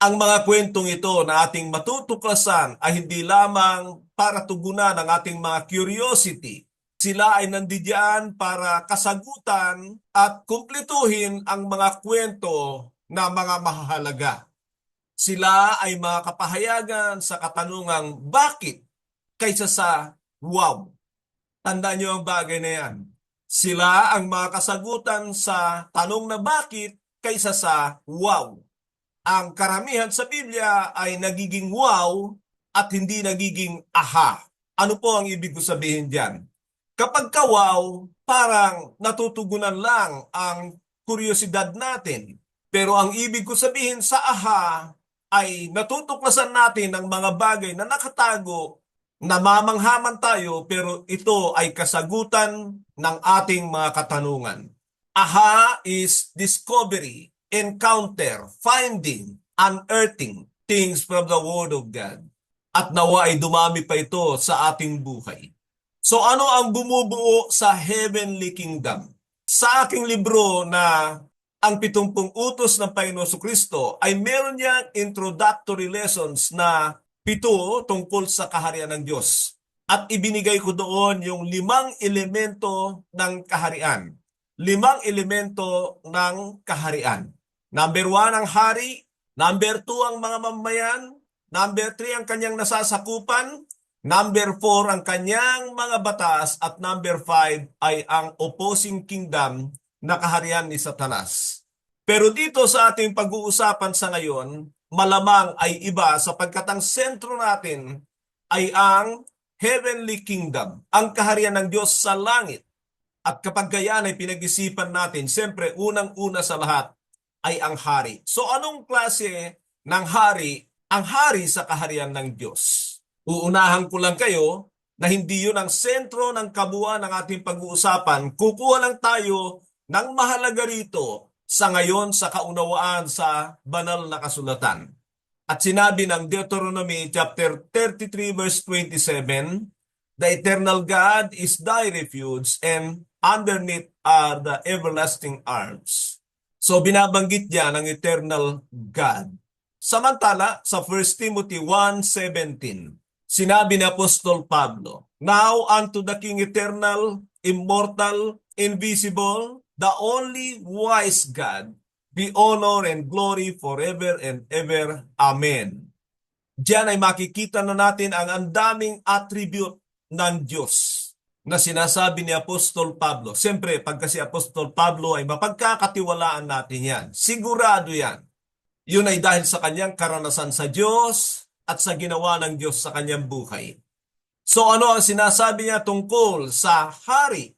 Ang mga kwentong ito na ating matutuklasan ay hindi lamang para tugunan ang ating mga curiosity. Sila ay nandiyan para kasagutan at kumpletuhin ang mga kwento na mga mahalaga. Sila ay mga kapahayagan sa katanungang bakit kaysa sa wow. Tandaan niyo ang bagay na yan. Sila ang mga kasagutan sa tanong na bakit kaysa sa wow. Ang karamihan sa Biblia ay nagiging wow at hindi nagiging aha. Ano po ang ibig ko sabihin diyan? Kapag ka wow, parang natutugunan lang ang kuryosidad natin. Pero ang ibig ko sabihin sa aha ay natutuklasan natin ang mga bagay na nakatago, namamanghaman tayo pero ito ay kasagutan ng ating mga katanungan. Aha is discovery, encounter, finding, unearthing things from the Word of God. At nawa ay dumami pa ito sa ating buhay. So ano ang bumubuo sa Heavenly Kingdom? Sa aking libro na ang 70 utos ng Panginoon Kristo ay meron niyang introductory lessons na 7 tungkol sa kaharian ng Diyos. At ibinigay ko doon yung 5 elemento ng kaharian. 5 elemento ng kaharian. Number 1 ang hari, number 2 ang mga mamayan, number 3 ang kanyang nasasakupan, number 4 ang kanyang mga batas, at number 5 ay ang opposing kingdom na kaharian ni Satanas. Pero dito sa ating pag-uusapan sa ngayon, malamang ay iba sapagkat ang sentro natin ay ang Heavenly Kingdom, ang kaharian ng Diyos sa langit. At kapag gayan ay pinag-isipan natin, siyempre unang-una sa lahat ay ang hari. So anong klase ng hari ang hari sa kaharian ng Diyos? Uunahan ko lang kayo na hindi yun ang sentro ng kabuuan ng ating pag-uusapan. Kukuha lang tayo ng mahalaga rito sa ngayon sa kaunawaan sa banal na kasulatan. At sinabi ng Deuteronomy chapter 33 verse 27, "The eternal God is thy refuge, and underneath are the everlasting arms." So binabanggit niya ng eternal God. Samantala, sa 1 Timothy 1:17, sinabi ni Apostol Pablo, "Now unto the King eternal, immortal, invisible, the only wise God, be honor and glory forever and ever. Amen." Diyan ay makikita na natin ang andaming attribute ng Diyos na sinasabi ni Apostol Pablo. Siyempre, pagka si Apostol Pablo ay mapagkakatiwalaan natin yan. Sigurado yan. Yun ay dahil sa kanyang karanasan sa Diyos at sa ginawa ng Diyos sa kanyang buhay. So ano ang sinasabi niya tungkol sa hari?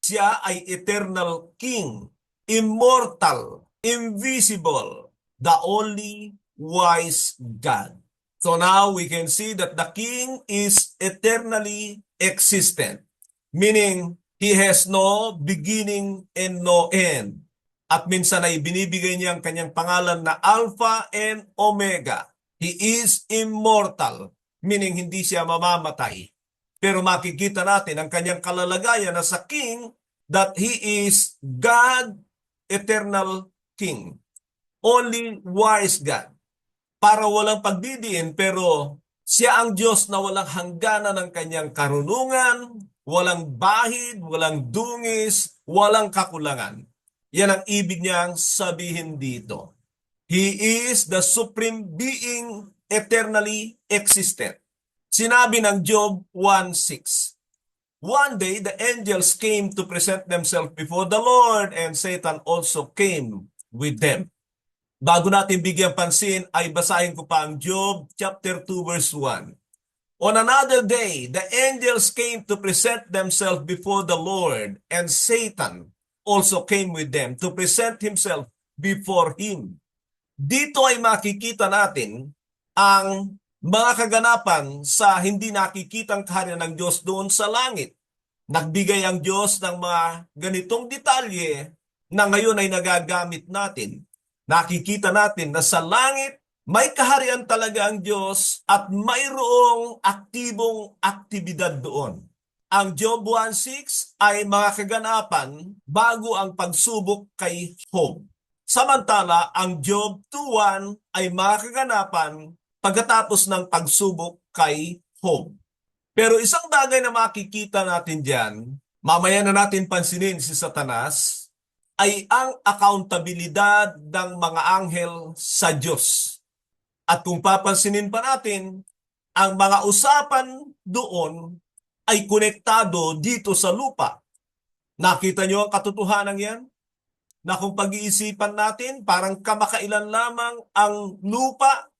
Siya ay eternal king, immortal, invisible, the only wise God. So now we can see that the king is eternally existent, meaning he has no beginning and no end. At minsan ay binibigay niya ang kanyang pangalan na Alpha and Omega. He is immortal, meaning hindi siya mamamatay. Pero makikita natin ang kanyang kalalagayan na sa king, that he is God, eternal king. Only wise God. Para walang pagdidiin, pero siya ang Diyos na walang hangganan ng kanyang karunungan, walang bahid, walang dungis, walang kakulangan. Yan ang ibig niyang sabihin dito. He is the supreme being, eternally existent. Sinabi ng Job 1:6, "One day the angels came to present themselves before the Lord, and Satan also came with them." Bago natin bigyan pansin, ay basahin ko pa ang Job chapter 2 verse 1. "On another day, the angels came to present themselves before the Lord, and Satan also came with them to present himself before him." Dito ay makikita natin ang mga kaganapan sa hindi nakikitang kaharian ng Diyos doon sa langit. Nagbigay ang Diyos ng mga ganitong detalye na ngayon ay nagagamit natin. nakikita natin na sa langit may kaharian talaga ang Diyos at mayroong aktibong aktibidad doon. Ang Job 1:6 ay mga kaganapan bago ang pagsubok kay Job. Samantala, ang Job 2:1 ay mga kaganapan pagkatapos ng pagsubok kay Job. Pero isang bagay na makikita natin diyan, mamaya na natin pansinin si Satanas, ay ang accountabilidad ng mga anghel sa Diyos. At kung papansinin pa natin, ang mga usapan doon ay konektado dito sa lupa. Nakita nyo ang katotohanan yan? Na kung pag-iisipan natin, parang kamakailan lamang ang lupa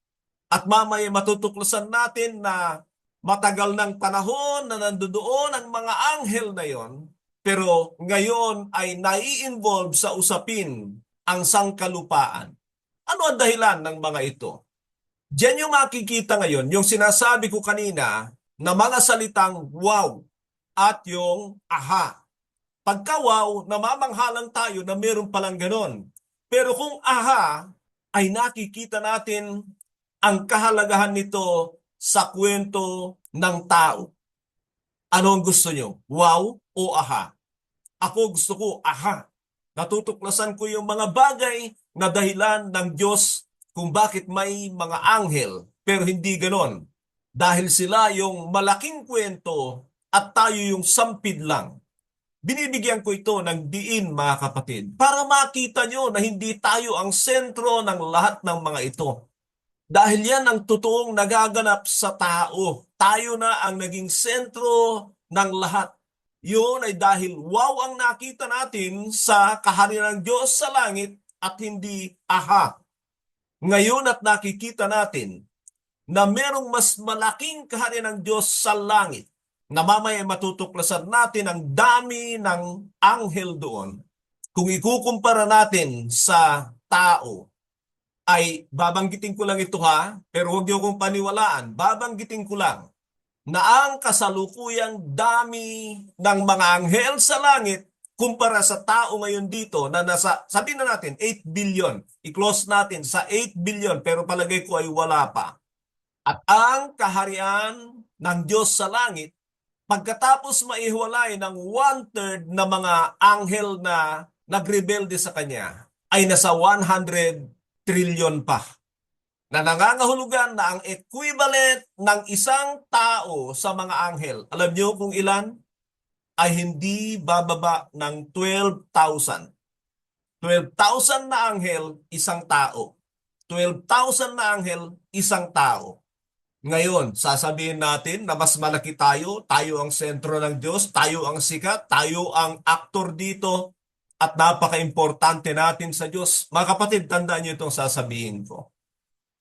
at mamaya matutuklasan natin na matagal ng panahon na nandoon ang mga anghel na yon, pero ngayon ay nai-involve sa usapin ang sangkalupaan. Ano ang dahilan ng mga ito? Diyan yung makikita ngayon, yung sinasabi ko kanina na mga salitang wow at yung aha. Pagka wow, namamanghalang tayo na meron palang ganon. Pero kung aha, ay nakikita natin ang kahalagahan nito sa kwento ng tao. Ano ang gusto nyo? Wow o aha? Ako gusto ko aha. Natutuklasan ko yung mga bagay na dahilan ng Diyos kung bakit may mga anghel, pero hindi ganon. Dahil sila yung malaking kwento at tayo yung sampid lang. Binibigyan ko ito ng diin, mga kapatid, para makita nyo na hindi tayo ang sentro ng lahat ng mga ito. Dahil yan ang totoong nagaganap sa tao. Tayo na ang naging sentro ng lahat. Yun ay dahil wow ang nakita natin sa kaharian ng Diyos sa langit at hindi aha. Ngayon at nakikita natin na merong mas malaking kaharian ng Diyos sa langit na mamaya matutuklasan natin ang dami ng anghel doon. Kung ikukumpara natin sa tao, ay babanggitin ko lang ito ha, pero huwag niyo kong paniwalaan. Babanggitin ko lang na ang kasalukuyang dami ng mga anghel sa langit kumpara sa tao ngayon dito na nasa, sabihin na natin, 8 billion. I-close natin sa 8 billion pero palagay ko ay wala pa. At ang kaharian ng Diyos sa langit, pagkatapos maihiwalay ng 1/3 na mga anghel na nagrebelde sa Kanya, ay nasa 100 trillion pa. Na nangangahulugan na ang equivalent ng isang tao sa mga anghel. Alam niyo kung ilan? Ay hindi bababa ng 12,000. 12,000 na anghel, isang tao. 12,000 na anghel, isang tao. Ngayon, sasabihin natin na mas malaki tayo, tayo ang sentro ng Diyos, tayo ang sikat, tayo ang aktor dito, at napaka-importante natin sa Diyos. Mga kapatid, tandaan niyo itong sasabihin ko.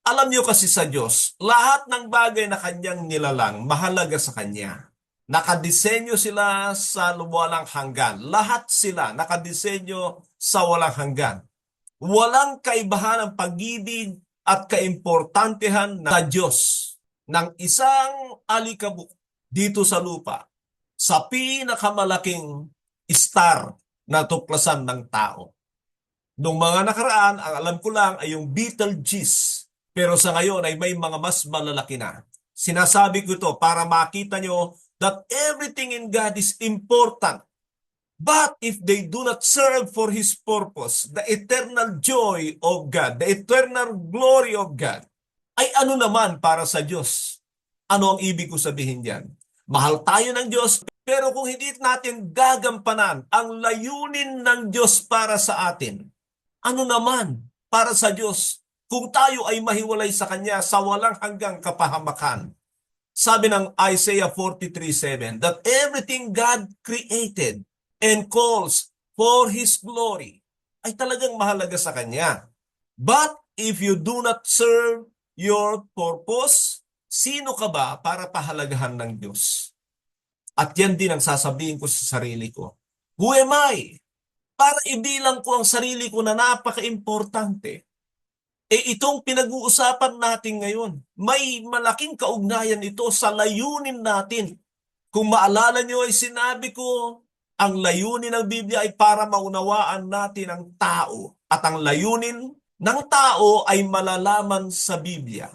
Alam niyo kasi sa Diyos, lahat ng bagay na Kanyang nilalang, mahalaga sa Kanya. Nakadisenyo sila sa walang hanggan. Lahat sila nakadisenyo sa walang hanggan. Walang kaibahan ng pag-ibig at kaimportantehan na Diyos ng isang alikabok dito sa lupa sa pinakamalaking star na tuklasan ng tao. Noong mga nakaraan, ang alam ko lang ay yung Betelgeuse. Pero sa ngayon ay may mga mas malalaki na. Sinasabi ko ito para makita nyo that everything in God is important. But if they do not serve for His purpose, the eternal joy of God, the eternal glory of God, ay ano naman para sa Diyos? Ano ang ibig ko sabihin diyan? Mahal tayo ng Diyos, pero kung hindi natin gagampanan ang layunin ng Diyos para sa atin, ano naman para sa Diyos kung tayo ay mahiwalay sa Kanya sa walang hanggang kapahamakan? Sabi ng Isaiah 43:7 that everything God created and calls for His glory ay talagang mahalaga sa Kanya. But if you do not serve your purpose, sino ka ba para pahalagahan ng Diyos? At yan din ang sasabihin ko sa sarili ko. Who am I? Para ibilang ko ang sarili ko na napaka-importante. Itong pinag-uusapan natin ngayon, may malaking kaugnayan ito sa layunin natin. Kung maalala nyo ay sinabi ko, ang layunin ng Biblia ay para maunawaan natin ang tao. At ang layunin ng tao ay malalaman sa Biblia.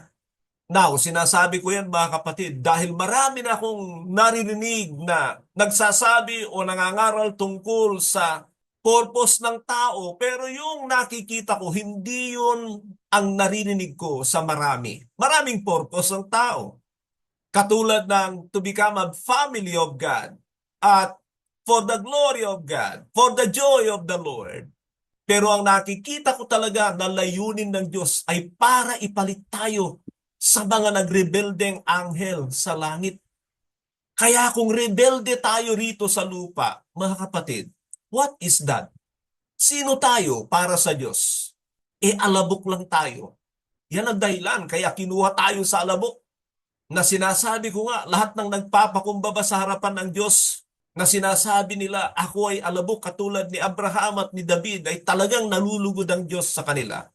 Now, sinasabi ko yan mga kapatid dahil marami na akong naririnig na nagsasabi o nangangaral tungkol sa purpose ng tao, pero yung nakikita ko, hindi yun ang naririnig ko sa marami. Maraming purpose ng tao. Katulad ng to become a family of God at for the glory of God, for the joy of the Lord. Pero ang nakikita ko talaga na layunin ng Diyos ay para ipalit tayo sa mga nagrebeldeng anghel sa langit. Kaya kung rebelde tayo rito sa lupa, mga kapatid, what is that? Sino tayo para sa Diyos? Alabok lang tayo. Yan ang dahilan, kaya kinuha tayo sa alabok. Na sinasabi ko nga, lahat ng nagpapakumbaba sa harapan ng Diyos, na sinasabi nila, ako ay alabok katulad ni Abraham at ni David, ay talagang nalulugod ang Diyos sa kanila.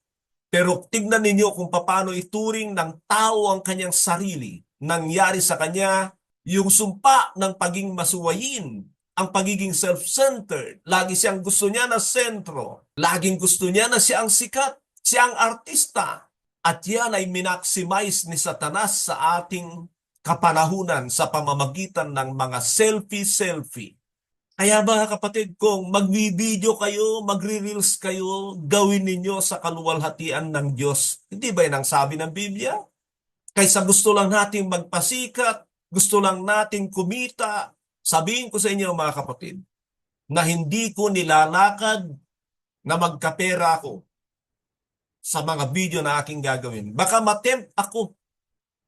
Pero tignan ninyo kung paano ituring ng tao ang kanyang sarili. Nangyari sa kanya yung sumpa ng pagiging masuwayin, ang pagiging self-centered. Lagi siyang gusto niya na sentro. Laging gusto niya na siya ang sikat, siya ang artista. At yan ay minaximize ni Satanas sa ating kapanahunan sa pamamagitan ng mga selfie-selfie. Kaya mga kapatid, kung magbi-video kayo, magre-reels kayo, gawin ninyo sa kaluwalhatian ng Diyos. Hindi ba yan ang sabi ng Biblia? Kaysa gusto lang nating magpasikat, gusto lang nating kumita, sabihin ko sa inyo mga kapatid, na hindi ko nilalakad na magkapera ako sa mga video na aking gagawin. Baka matempt ako.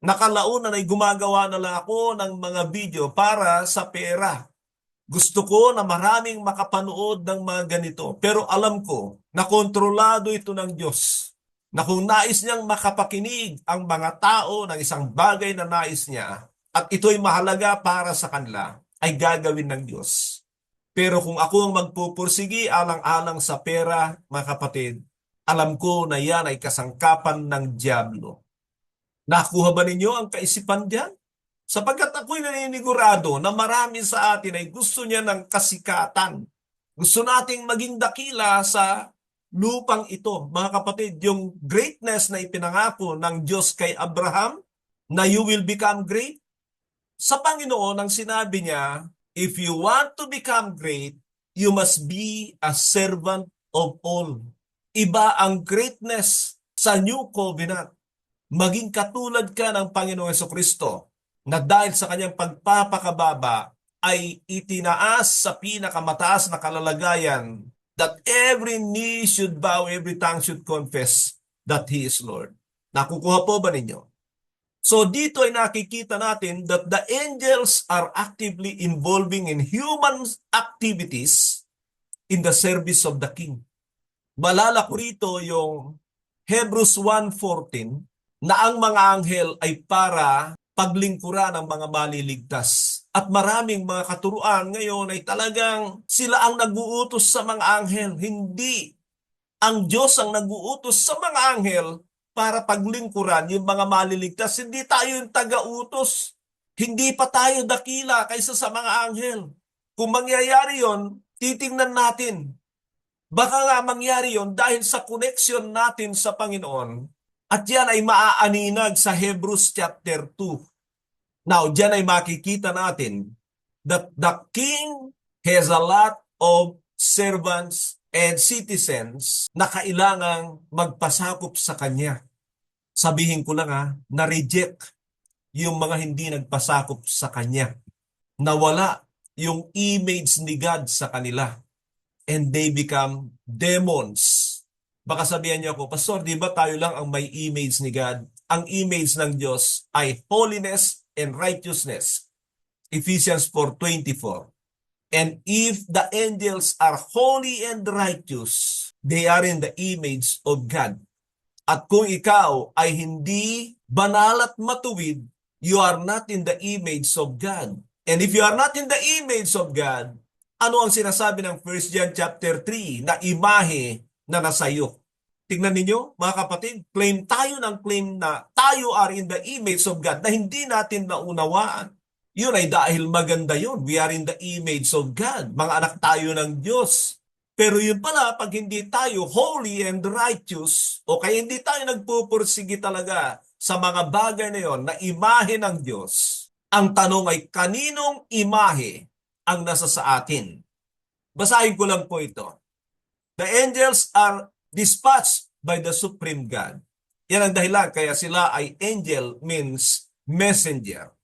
Nakalaunan ay gumagawa na lang ako ng mga video para sa pera. Gusto ko na maraming makapanood ng mga ganito. Pero alam ko na kontrolado ito ng Diyos. Na kung nais niyang makapakinig ang mga tao ng isang bagay na nais niya, at ito'y mahalaga para sa kanila, ay gagawin ng Diyos. Pero kung ako ang magpupursigi alang-alang sa pera, mga kapatid, alam ko na yan ay kasangkapan ng dyablo. Nakuha ba ninyo ang kaisipan diyan? Sapagkat ako'y naninigurado na marami sa atin ay gusto niya ng kasikatan. Gusto nating maging dakila sa lupang ito. Mga kapatid, yung greatness na ipinangako ng Diyos kay Abraham, na you will become great, sa Panginoon ang sinabi niya, if you want to become great, you must be a servant of all. Iba ang greatness sa New Covenant. Maging katulad ka ng Panginoong Jesucristo na dahil sa kanyang pagpapakababa ay itinaas sa pinakamataas na kalalagayan that every knee should bow, every tongue should confess that He is Lord. Nakukuha po ba ninyo? So dito ay nakikita natin that the angels are actively involving in human activities in the service of the King. Malala ko rito yung Hebrews 1:14 na ang mga anghel ay para paglingkuran ng mga maliligtas. At maraming mga katuruan ngayon ay talagang sila ang nag-uutos sa mga anghel. Hindi ang Diyos ang nag-uutos sa mga anghel para paglingkuran yung mga maliligtas. Hindi tayo yung taga-utos. Hindi pa tayo dakila kaysa sa mga anghel. Kung mangyayari yon, titingnan natin. Baka nga mangyari yon dahil sa connection natin sa Panginoon. At yan ay maaaninag sa Hebrews chapter 2. Now, diyan ay makikita natin that the king has a lot of servants and citizens na kailangang magpasakop sa kanya. Sabihin ko lang na-reject yung mga hindi nagpasakop sa kanya. Nawala yung image ni God sa kanila. And they become demons. Baka sabihan niyo ako, Pastor, di ba tayo lang ang may image ni God? Ang image ng Diyos ay holiness and righteousness. Ephesians 4:24. And if the angels are holy and righteous, they are in the image of God. At kung ikaw ay hindi banal at matuwid, you are not in the image of God. And if you are not in the image of God, ano ang sinasabi ng 1 John chapter 3 na imahe na nasa iyo? Tingnan ninyo, mga kapatid, claim tayo ng claim na tayo are in the image of God na hindi natin naunawaan. Yun ay dahil maganda yun. We are in the image of God. Mga anak tayo ng Diyos. Pero yun pala, pag hindi tayo holy and righteous, o kaya hindi tayo nagpupursige talaga sa mga bagay na yon na imahe ng Diyos, ang tanong ay kaninong imahe ang nasa sa atin? Basahin ko lang po ito. The angels are dispatched by the supreme God. Yan ang dahilan kaya sila ay angel means messenger.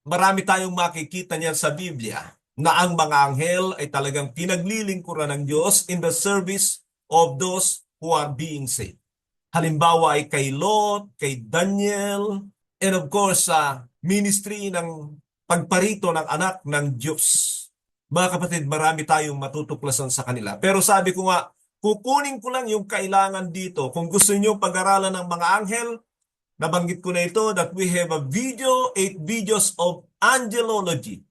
Marami tayong makikita niyan sa Biblia na ang mga anghel ay talagang pinaglilingkuran ng Diyos in the service of those who are being saved. Halimbawa ay kay Lot, kay Daniel, and of course sa ministry ng pagparito ng anak ng Diyos. Mga kapatid, marami tayong matutuklasan sa kanila. Pero sabi ko nga, kukunin ko lang yung kailangan dito. Kung gusto niyo pag-aralan ng mga anghel, nabanggit ko na ito that we have a video, 8 videos of angelology.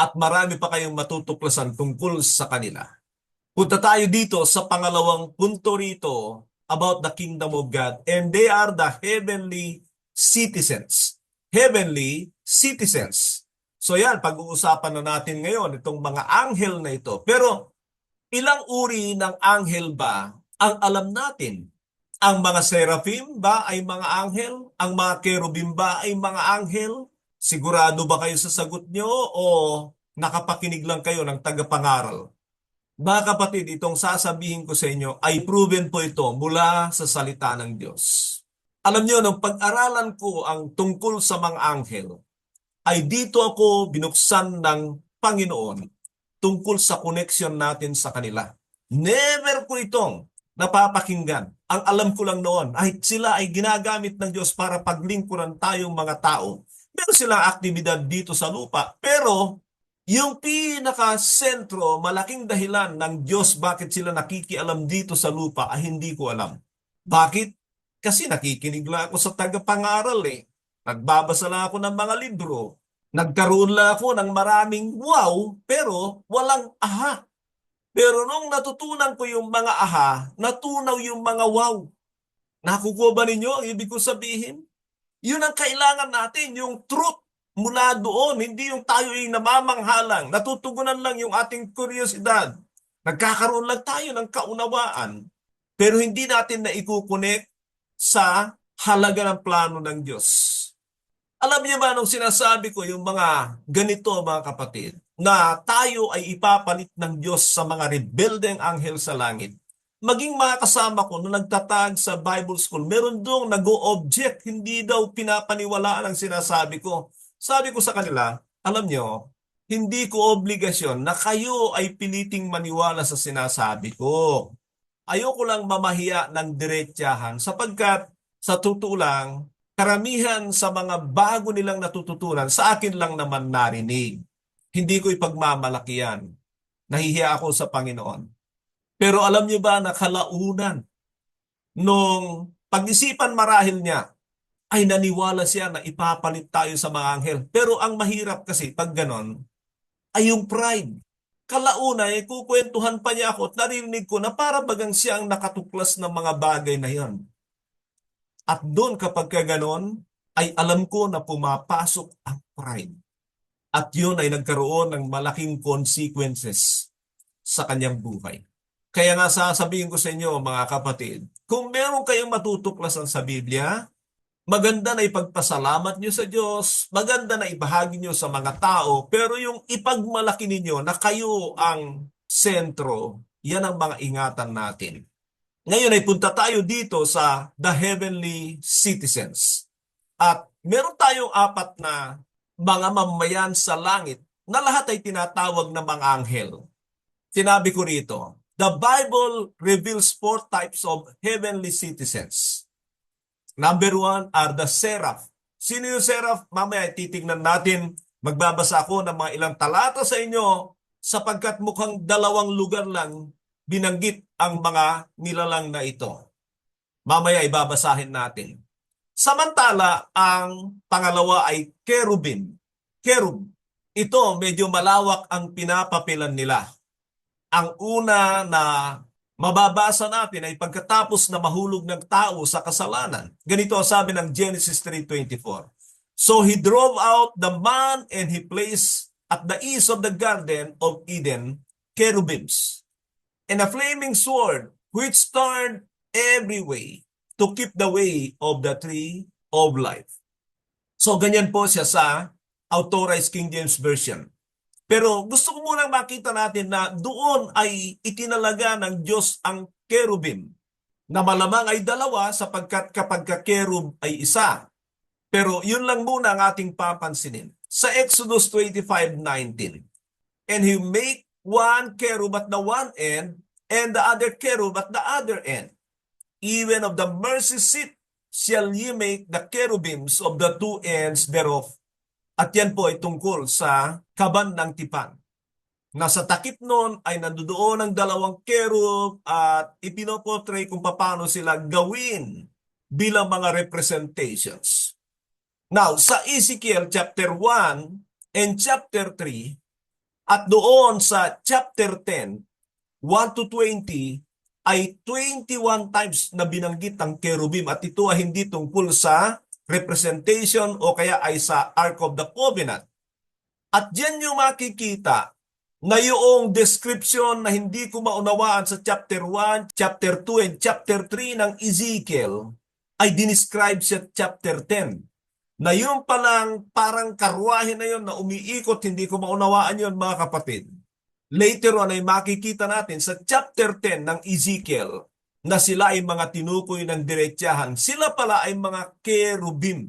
At marami pa kayong matutuklasan tungkol sa kanila. Punta tayo dito sa pangalawang punto rito about the kingdom of God. And they are the heavenly citizens. Heavenly citizens. So yan, pag-uusapan na natin ngayon itong mga anghel na ito. Pero ilang uri ng anghel ba ang alam natin? Ang mga seraphim ba ay mga anghel? Ang mga kerubim ba ay mga anghel? Sigurado ba kayo sa sagot nyo o nakapakinig lang kayo ng tagapangaral? Mga kapatid, itong sasabihin ko sa inyo ay proven po ito mula sa salita ng Diyos. Alam nyo, nung pag-aralan ko ang tungkol sa mga anghel, ay dito ako binuksan ng Panginoon tungkol sa connection natin sa kanila. Never ko itong napapakinggan. Ang alam ko lang noon ay sila ay ginagamit ng Diyos para paglingkuran tayong mga tao. Meron silang aktibidad dito sa lupa. Pero yung pinaka-sentro, malaking dahilan ng Diyos bakit sila nakikialam dito sa lupa ay hindi ko alam. Bakit? Kasi nakikinig lang ako sa tagapangaral eh. Nagbabasa lang ako ng mga libro. Nagkaroon lang ako ng maraming wow, pero walang aha. Pero nung natutunan ko yung mga aha, natunaw yung mga wow. Nakukuha ba ninyo ang ibig ko sabihin? Yun ang kailangan natin, yung truth mula doon. Hindi yung tayo ay namamanghalang. Natutugunan lang yung ating kuryosidad. Nagkakaroon lang tayo ng kaunawaan. Pero hindi natin na ikukonek sa halaga ng plano ng Diyos. Alam niyo ba nung sinasabi ko yung mga ganito mga kapatid, na tayo ay ipapalit ng Diyos sa mga rebeldeng anghel sa langit. Maging mga kasama ko nung nagtatag sa Bible School, meron doong nag-o-object, hindi daw pinapaniwalaan ang sinasabi ko. Sabi ko sa kanila, alam niyo, hindi ko obligasyon na kayo ay piliting maniwala sa sinasabi ko. Ayoko lang mamahiya ng diretsahan sapagkat sa totoo lang, karamihan sa mga bago nilang natututunan, sa akin lang naman narinig. Hindi ko ipagmamalaki yan. Nahihiya ako sa Panginoon. Pero alam niyo ba na kalaunan, nung pag-isipan marahil niya, ay naniwala siya na ipapalit tayo sa mga anghel. Pero ang mahirap kasi pag ganon, ay yung pride. Kalauna, kukwentuhan pa niya ako at narinig ko na para bagang siya ang nakatuklas ng mga bagay na yan. At doon kapag ganon, ay alam ko na pumapasok ang pride. At yun ay nagkaroon ng malaking consequences sa kanyang buhay. Kaya nga sasabihin ko sa inyo mga kapatid, kung meron kayong matutuklasan sa Biblia, maganda na ipagpasalamat nyo sa Diyos, maganda na ibahagi nyo sa mga tao, pero yung ipagmalaki ninyo na kayo ang sentro, yan ang mga ingatan natin. Ngayon ay punta tayo dito sa the heavenly citizens. At meron tayong 4 na mga mamamayan sa langit na lahat ay tinatawag na mga anghel. Sinabi ko rito, the Bible reveals 4 types of heavenly citizens. Number 1 are the seraph. Sino yung seraph? Mamaya titignan natin. Magbabasa ako ng mga ilang talata sa inyo sapagkat mukhang 2 lugar lang binanggit ang mga nilalang na ito. Mamaya ibabasahin natin. Samantala, ang pangalawa ay cherubim. Cherub. Ito, medyo malawak ang pinapapilan nila. Ang una na mababasa natin ay pagkatapos na mahulog ng tao sa kasalanan. Ganito ang sabi ng Genesis 3:24. So he drove out the man and he placed at the east of the garden of Eden cherubims. and a flaming sword which turned every way to keep the way of the tree of life. So ganyan po siya sa Authorized King James Version. Pero gusto ko munang makita natin na doon ay itinalaga ng Diyos ang cherubim, na malamang ay dalawa sapagkat kapag ka-cherub ay isa. Pero yun lang muna ang ating papansinin. Sa Exodus 25:19, and he make one cherub at the one end, and the other cherub at the other end. Even of the mercy seat shall ye make the cherubims of the two ends thereof. At yan po ay tungkol sa kaban ng tipan. Nasa takip nun ay nandoon ang dalawang cherub at ipinoportray kung paano sila gawin bilang mga representations. Now, sa Ezekiel chapter 1 and chapter 3, at doon sa chapter 10, 1 to 20, ay 21 times na binanggit ang cherubim. At ito ay hindi tungkol sa representation o kaya ay sa Ark of the Covenant. At diyan yung makikita na yung description na hindi ko maunawaan sa chapter 1, chapter 2, and chapter 3 ng Ezekiel ay dinescribe sa chapter 10. Na yung palang parang karwahe na yun na umiikot, hindi ko maunawaan yun mga kapatid. Later on ay makikita natin sa chapter 10 ng Ezekiel na sila ay mga tinukoy ng diretsahan. Sila pala ay mga cherubim.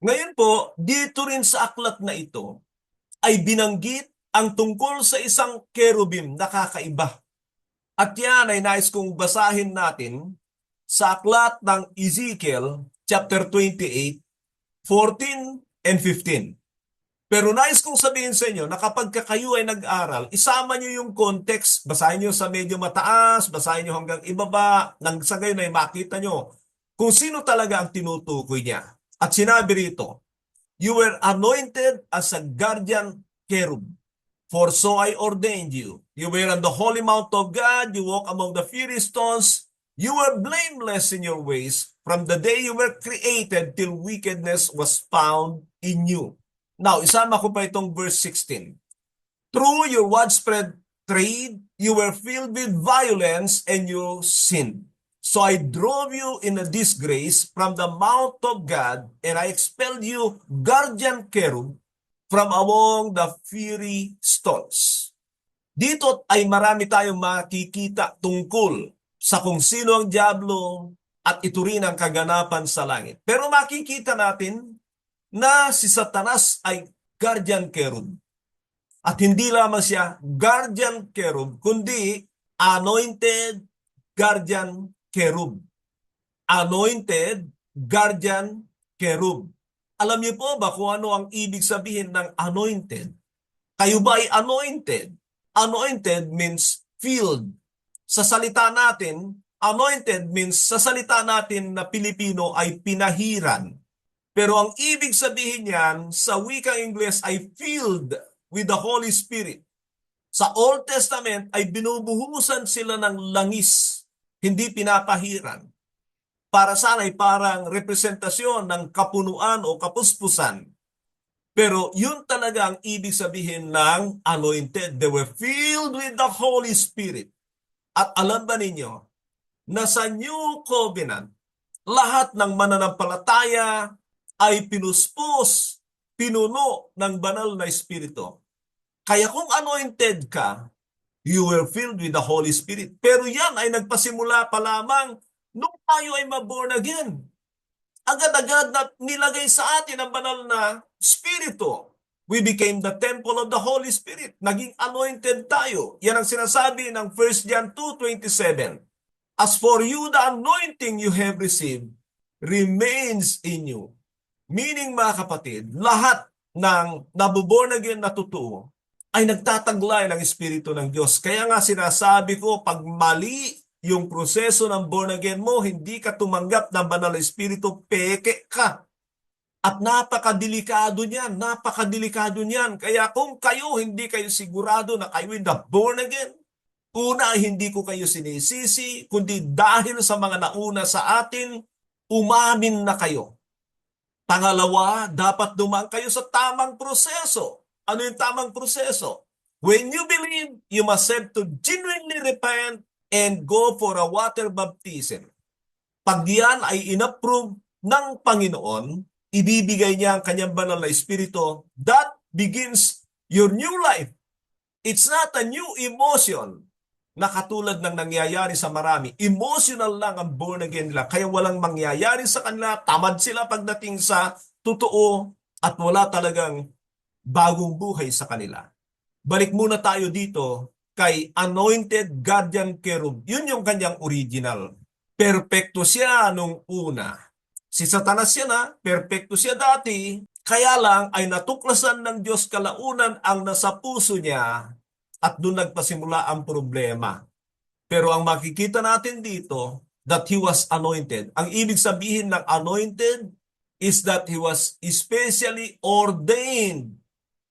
Ngayon po, dito rin sa aklat na ito ay binanggit ang tungkol sa isang cherubim na kakaiba. At yan ay nais kong basahin natin sa aklat ng Ezekiel chapter 28, 14 and 15. Pero nais kong sabihin sa inyo na kapag kayo ay nag-aral, isama nyo yung context, basahin nyo sa medyo mataas, basahin nyo hanggang ibaba, nang sa gayon ay makita nyo kung sino talaga ang tinutukoy niya. At sinabi rito, you were anointed as a guardian cherub, for so I ordained you. You were on the holy mount of God, you walk among the fiery stones, you were blameless in your ways, from the day you were created till wickedness was found in you. Now, isama ko pa itong verse 16. Through your widespread trade, you were filled with violence and you sinned. So I drove you in a disgrace from the mount of God, and I expelled you, guardian cherub, from among the fiery stones. Dito ay marami tayong makikita tungkol sa kung sino ang diablo at ito rin ang kaganapan sa langit. Pero makikita natin na si Satanas ay guardian cherub. At hindi lamang siya guardian cherub, kundi anointed guardian cherub. Anointed guardian cherub. Alam niyo po ba kung ano ang ibig sabihin ng anointed? Kayo ba ay anointed? Anointed means filled. Sa salita natin, anointed means sa salita natin na Pilipino ay pinahiran. Pero ang ibig sabihin niyan sa wikang Ingles ay filled with the Holy Spirit. Sa Old Testament ay binubuhusan sila ng langis, hindi pinapahiran. Para sana ay parang representasyon ng kapunuan o kapuspusan. Pero yun talaga ang ibig sabihin ng anointed. They were filled with the Holy Spirit. At alam ba ninyo na sa New Covenant, lahat ng mananampalataya ay pinuspos, pinuno ng banal na Espiritu. Kaya kung anointed ka, you were filled with the Holy Spirit. Pero yan ay nagpasimula pa lamang nung tayo ay maborn again. Agad-agad na nilagay sa atin ang banal na Espiritu. We became the temple of the Holy Spirit. Naging anointed tayo. Yan ang sinasabi ng 1 John 2:27. As for you, the anointing you have received remains in you. Meaning mga kapatid, lahat ng nabuborn again na totoo ay nagtataglay ng Espiritu ng Diyos. Kaya nga sinasabi ko, pag mali yung proseso ng born again mo, hindi ka tumanggap ng banal na Espiritu, peke ka. At napakadelikado niyan, Kaya kung kayo, hindi kayo sigurado na kayo na born again, una, hindi ko kayo sinisisi, kundi dahil sa mga nauna sa atin, umamin na kayo. Pangalawa, dapat dumaan kayo sa tamang proseso. Ano yung tamang proseso? When you believe, you must have to genuinely repent and go for a water baptism. Pag yan ay inapprove ng Panginoon, ibibigay niya ang kanyang banal na espiritu. That begins your new life. It's not a new emotion na katulad ng nangyayari sa marami. Emotional lang ang born again nila. Kaya walang mangyayari sa kanila. Tamad sila pagdating sa totoo at wala talagang bagong buhay sa kanila. Balik muna tayo dito kay Anointed Guardian Cherub. Yun yung kanyang original. Perpekto siya nung una. Si Satanas yan perpekto siya dati. Kaya lang ay natuklasan ng Diyos kalaunan ang nasa puso niya at doon nagpasimula ang problema. Pero ang makikita natin dito, that he was anointed. Ang ibig sabihin ng anointed is that he was especially ordained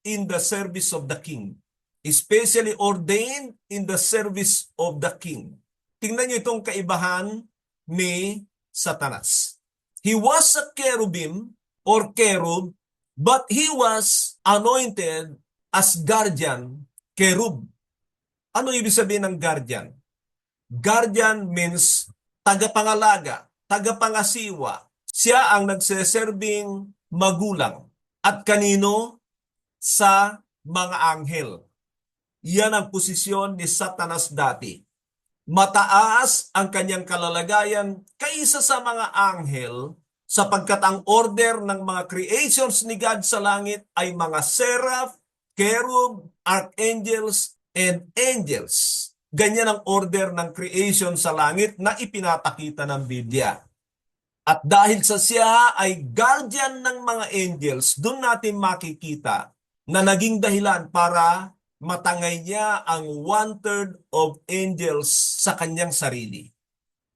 in the service of the king. Especially ordained in the service of the king. Tingnan niyo itong kaibahan ni Satanas. He was a cherubim or cherub, but he was anointed as guardian cherub. Ano ibig sabihin ng guardian? Guardian means tagapangalaga, tagapangasiwa. Siya ang nagseserbing magulang. At kanino? Sa mga anghel. Yan ang posisyon ni Satanas dati. Mataas ang kanyang kalalagayan kaysa sa mga anghel sapagkat ang order ng mga creations ni God sa langit ay mga seraph, cherub, archangels, and angels. Ganyan ang order ng creation sa langit na ipinatakita ng Biblia. At dahil sa siya ay guardian ng mga angels, doon natin makikita na naging dahilan para matangay niya ang 1/3 of angels sa kanyang sarili.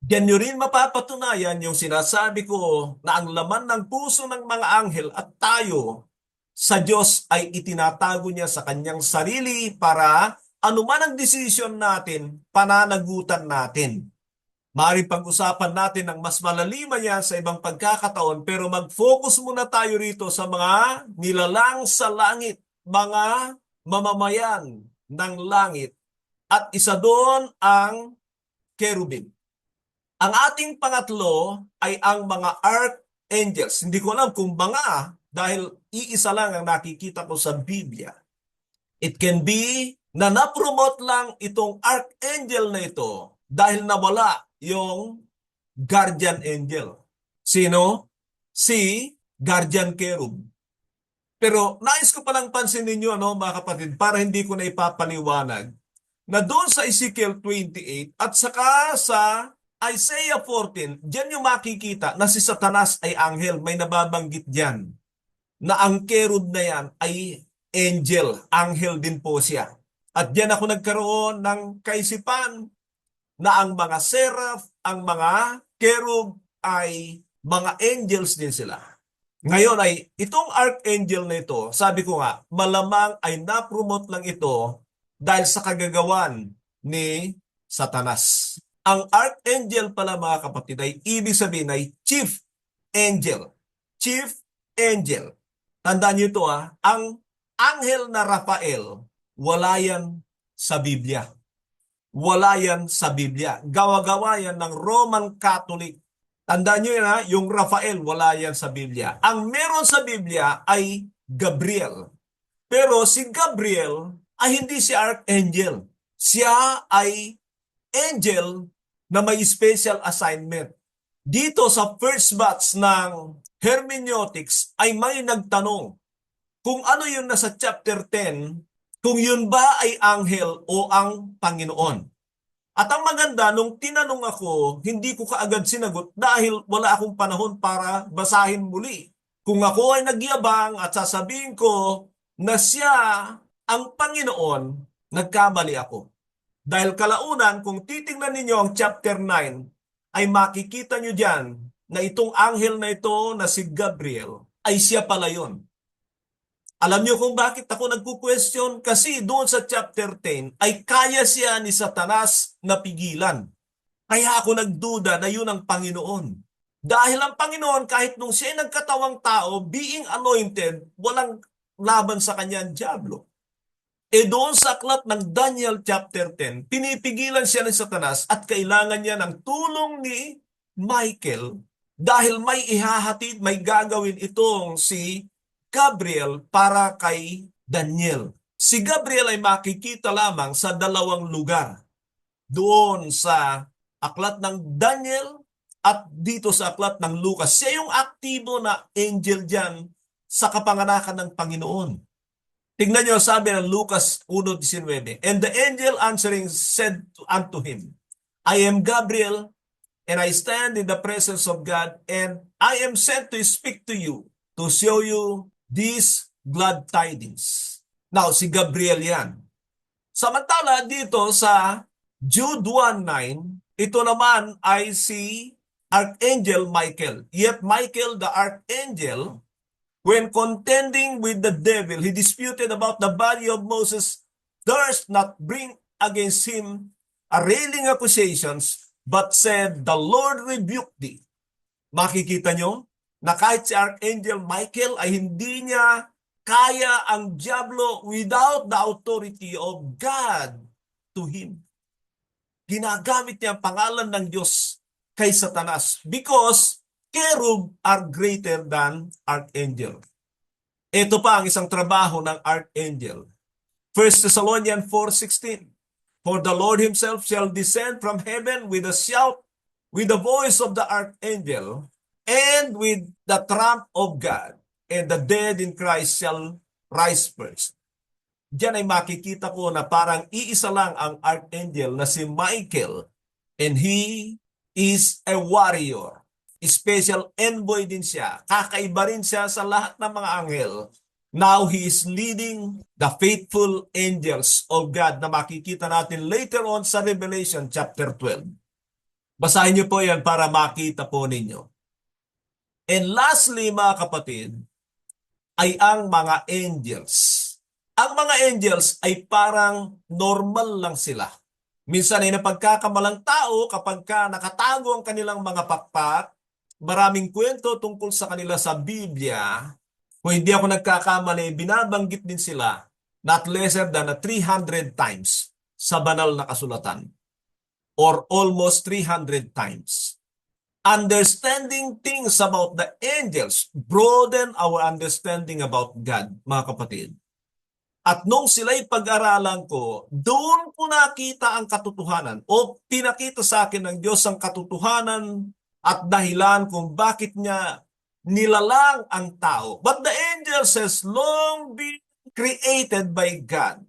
Diyan nyo rin mapapatunayan yung sinasabi ko na ang laman ng puso ng mga anghel at tayo sa Diyos ay itinatago niya sa kanyang sarili para anuman ang desisyon natin, pananagutan natin. Maaaring pag-usapan natin ng mas malaliman yan sa ibang pagkakataon, pero mag-focus muna tayo rito sa mga nilalang sa langit, mga mamamayan ng langit. At isa doon ang cherubim. Ang ating pangatlo ay ang mga archangels. Hindi ko alam kung mga dahil iisa lang ang nakikita ko sa Biblia. It can be na napromote lang itong archangel na ito dahil nawala yung guardian angel. Sino? Si guardian cherub. Pero nais ko palang pansinin nyo, mga kapatid, para hindi ko na ipapaliwanag, na doon sa Ezekiel 28 at saka sa Isaiah 14, diyan yung makikita na si Satanas ay anghel. May nababanggit diyan na ang cherub na yan ay angel. Anghel din po siya. At diyan ako nagkaroon ng kaisipan na ang mga seraph, ang mga cherub ay mga angels din sila. Ngayon ay itong archangel na ito, sabi ko nga, malamang ay na-promote lang ito dahil sa kagagawan ni Satanas. Ang archangel pala mga kapatid ay ibig sabihin ay chief angel. Chief angel. Tandaan niyo ito ang anghel na Rafael, wala yan sa Biblia. Wala yan sa Biblia. Gawa-gawa yan ng Roman Catholic. Tandaan nyo yan yung Rafael, wala yan sa Biblia. Ang meron sa Biblia ay Gabriel. Pero si Gabriel ay hindi si archangel. Siya ay angel na may special assignment. Dito sa first batch ng hermeneutics ay may nagtanong kung ano yung nasa chapter 10, kung yun ba ay anghel o ang Panginoon. At ang maganda, nung tinanong ako, hindi ko kaagad sinagot dahil wala akong panahon para basahin muli. Kung ako ay nagyabang at sasabihin ko na siya ang Panginoon, nagkamali ako. Dahil kalaunan, kung titingnan ninyo ang chapter 9, ay makikita nyo dyan na itong anghel na ito na si Gabriel ay siya pala yun. Alam niyo kung bakit ako nagku-question? Kasi doon sa chapter 10 ay kaya siya ni Satanas na pigilan. Kaya ako nagduda na yun ang Panginoon. Dahil ang Panginoon kahit nung siya ay nagkatawang tao, being anointed, walang laban sa kanya ang dyablo. Doon sa aklat ng Daniel chapter 10, pinipigilan siya ng Satanas at kailangan niya ng tulong ni Michael dahil may ihahatid, may gagawin itong si Gabriel para kay Daniel. Si Gabriel ay makikita lamang sa dalawang lugar. Doon sa aklat ng Daniel at dito sa aklat ng Lucas. Siya yung aktibo na angel dyan sa kapanganakan ng Panginoon. Tingnan nyo, sabi ng Lucas 1:19, "And the angel answering said unto him, I am Gabriel, and I stand in the presence of God, and I am sent to speak to you, to show you these glad tidings." Now, si Gabriel yan. Samantala dito sa Jude 1:9, ito naman ay si Archangel Michael. Yet Michael the Archangel, when contending with the devil, he disputed about the body of Moses, durst not bring against him a railing accusations, but said, "The Lord rebuke thee." Makikita nyo na kahit si Archangel Michael ay hindi niya kaya ang diablo without the authority of God to him. Ginagamit niya ang pangalan ng Diyos kay Satanas because cherub are greater than archangel. Ito pa ang isang trabaho ng archangel. 1 Thessalonians 4:16, "For the Lord himself shall descend from heaven with a shout, with the voice of the archangel, and with the trump of God, and the dead in Christ shall rise first." Diyan ay makikita ko na parang iisa lang ang archangel na si Michael, and he is a warrior. Special envoy din siya. Kakaiba rin siya sa lahat ng mga anghel. Now he is leading the faithful angels of God na makikita natin later on sa Revelation chapter 12. Basahin niyo po yan para makita po ninyo. And lastly, mga kapatid, ay ang mga angels. Ang mga angels ay parang normal lang sila. Minsan ay napagkakamalang tao kapag nakatago ang kanilang mga pakpak, maraming kwento tungkol sa kanila sa Biblia. Kung hindi ako nagkakamali, binabanggit din sila not lesser than 300 times sa banal na kasulatan, or almost 300 times. Understanding things about the angels broaden our understanding about God, mga kapatid. At nung sila'y pag-aralan ko, doon ko nakita ang katotohanan o pinakita sa akin ng Diyos ang katotohanan at dahilan kung bakit niya nilalang ang tao. But the angels has long been created by God.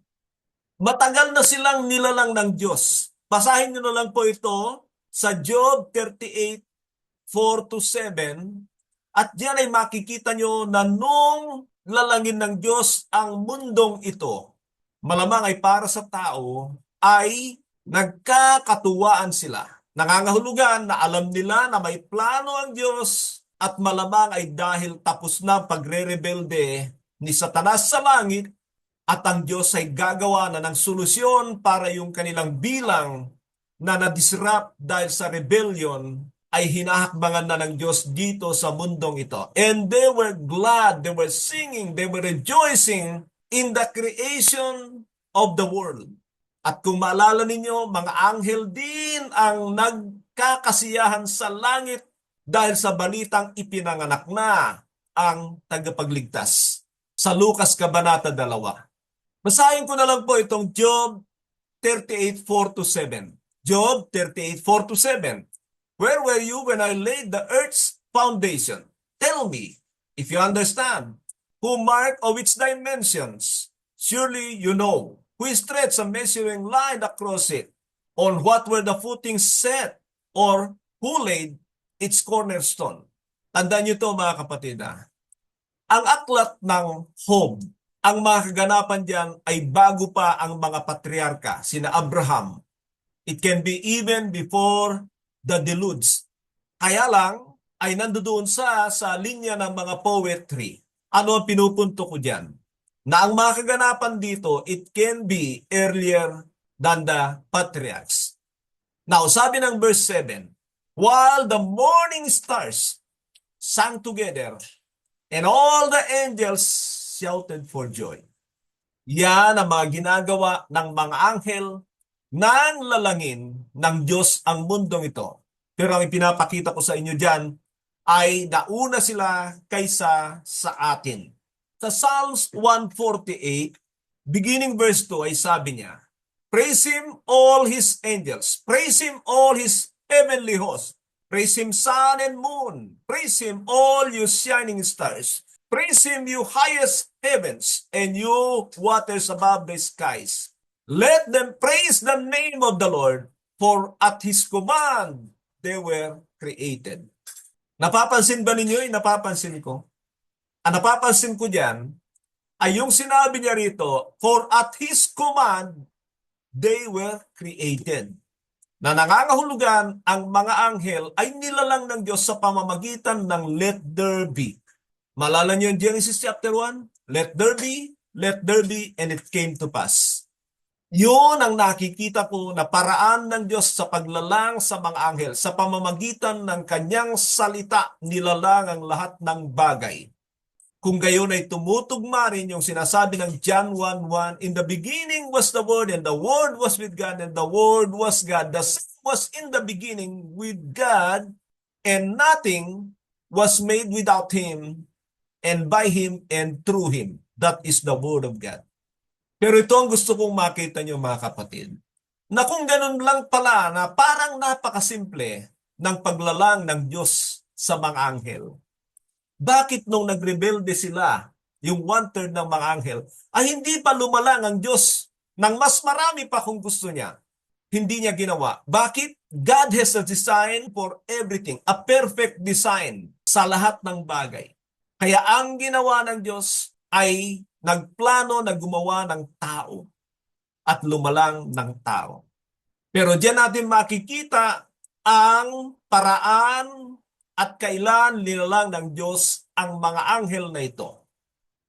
Matagal na silang nilalang ng Diyos. Basahin niyo na lang po ito sa Job 38:4-7. At diyan ay makikita niyo na nung lalangin ng Diyos ang mundong ito, malamang ay para sa tao, ay nagkakatuwaan sila. Nangangahulugan na alam nila na may plano ang Diyos at malamang ay dahil tapos na ang pagre-rebelde ni Satanas sa langit at ang Diyos ay gagawa na ng solusyon para yung kanilang bilang na na-disrupt dahil sa rebellion ay hinahakbangan na ng Diyos dito sa mundong ito. And they were glad, they were singing, they were rejoicing in the creation of the world. At kung maalala ninyo, mga anghel din ang nagkakasiyahan sa langit dahil sa balitang ipinanganak na ang tagapagligtas. Sa Lucas Kabanata 2. Basahin ko na lang po itong Job 38:4-7. Job 38:4-7. "Where were you when I laid the earth's foundation? Tell me, if you understand, who marked of its dimensions? Surely you know, who stretched a measuring line across it? On what were the footings set? Or who laid its cornerstone?" Tandaan niyo ito, mga kapatid. Ang aklat ng Job, ang mga kaganapan diyan ay bago pa ang mga patriarka, sina Abraham. It can be even before the deluge. Kaya lang ay nandoon sa linya ng mga poetry. Ano ang pinupunto ko diyan? Na ang mga kaganapan dito, it can be earlier than the patriarchs. Now, sabi ng verse 7, "While the morning stars sang together, and all the angels shouted for joy." Yan ang mga ginagawa ng mga anghel nang lalangin ng Diyos ang mundong ito. Pero ang ipinapakita ko sa inyo dyan ay nauna sila kaysa sa atin. Sa Psalms 148, beginning verse 2 ay sabi niya, praise Him all His angels, praise Him all His heavenly hosts, praise Him sun and moon, praise Him all you shining stars, praise Him you highest heavens, and you waters above the skies. Let them praise the name of the Lord, for at His command they were created. Napapansin ba ninyo? Napapansin ko. Ang napapansin ko diyan ay yung sinabi niya rito, for at His command they were created. Na nangangahulugan ang mga anghel ay nilalang ng Diyos sa pamamagitan ng let there be. Malala niyo yung Genesis chapter 1? Let there be, and it came to pass. Yun ang nakikita ko na paraan ng Diyos sa paglalang sa mga anghel. Sa pamamagitan ng kanyang salita, nilalang ang lahat ng bagay. Kung gayon ay tumutugma rin yung sinasabi ng John 1:1, in the beginning was the Word, and the Word was with God, and the Word was God. The Son was in the beginning with God, and nothing was made without Him, and by Him, and through Him. That is the Word of God. Pero ito ang gusto kong makita nyo mga kapatid, na kung ganun lang pala na parang napakasimple ng paglalang ng Diyos sa mga anghel, bakit nung nagrebelde sila, yung 1/3 ng mga anghel, ay hindi pa lumalang ang Diyos ng mas marami pa kung gusto niya? Hindi niya ginawa. Bakit? God has a design for everything, a perfect design sa lahat ng bagay. Kaya ang ginawa ng Diyos ay nagplano na gumawa ng tao at lumalang ng tao. Pero diyan natin makikita ang paraan at kailan nilalang ng Diyos ang mga anghel na ito.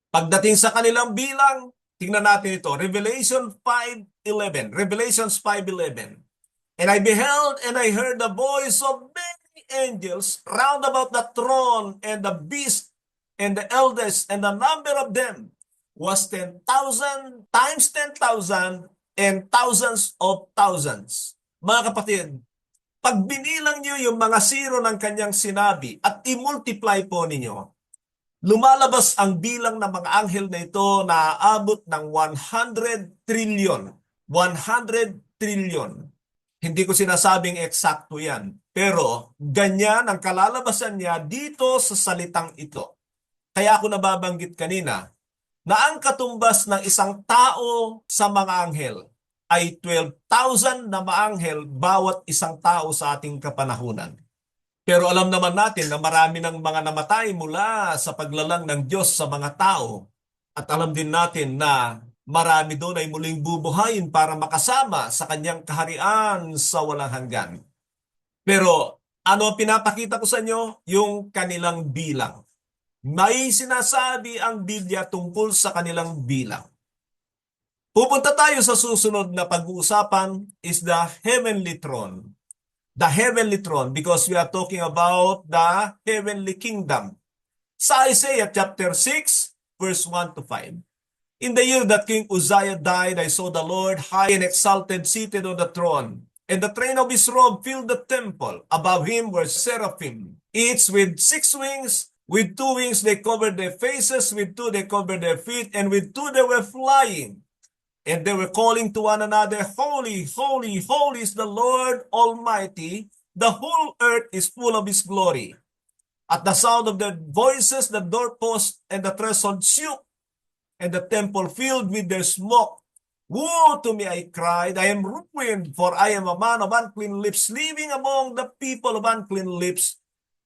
Pagdating sa kanilang bilang, tingnan natin ito, Revelation 5:11. Revelations 5:11. And I beheld and I heard the voice of many angels round about the throne and the beast and the elders, and the number of them was 10,000 times 10,000 and thousands of thousands. Mga kapatid, pag binilang niyo yung mga zero ng kanyang sinabi at i-multiply po ninyo, lumalabas ang bilang ng mga anghel na ito na aabot ng 100 trillion. 100 trillion. Hindi ko sinasabing eksakto yan. Pero ganyan ang kalalabasan niya dito sa salitang ito. Kaya ako nababanggit kanina na ang katumbas ng isang tao sa mga anghel ay 12,000 na maanghel bawat isang tao sa ating kapanahunan. Pero alam naman natin na marami ng mga namatay mula sa paglalang ng Diyos sa mga tao. At alam din natin na marami doon ay muling bubuhayin para makasama sa kanyang kaharian sa walang hanggan. Pero ano pinapakita ko sa inyo? Yung kanilang bilang. May sinasabi ang Biblia tungkol sa kanilang bilang. Pupunta tayo sa susunod na pag-uusapan is the heavenly throne. The heavenly throne, because we are talking about the heavenly kingdom. Sa Isaiah chapter 6, verse 1 to 5. In the year that King Uzziah died, I saw the Lord high and exalted, seated on the throne, and the train of his robe filled the temple. Above him were seraphim, each with 6 wings. With 2 wings they covered their faces, with 2 they covered their feet, and with 2 they were flying. And they were calling to one another, Holy, holy, holy is the Lord Almighty. The whole earth is full of His glory. At the sound of their voices, the doorpost and the threshold shook, and the temple filled with their smoke. Woe to me, I cried, I am ruined, for I am a man of unclean lips, living among the people of unclean lips,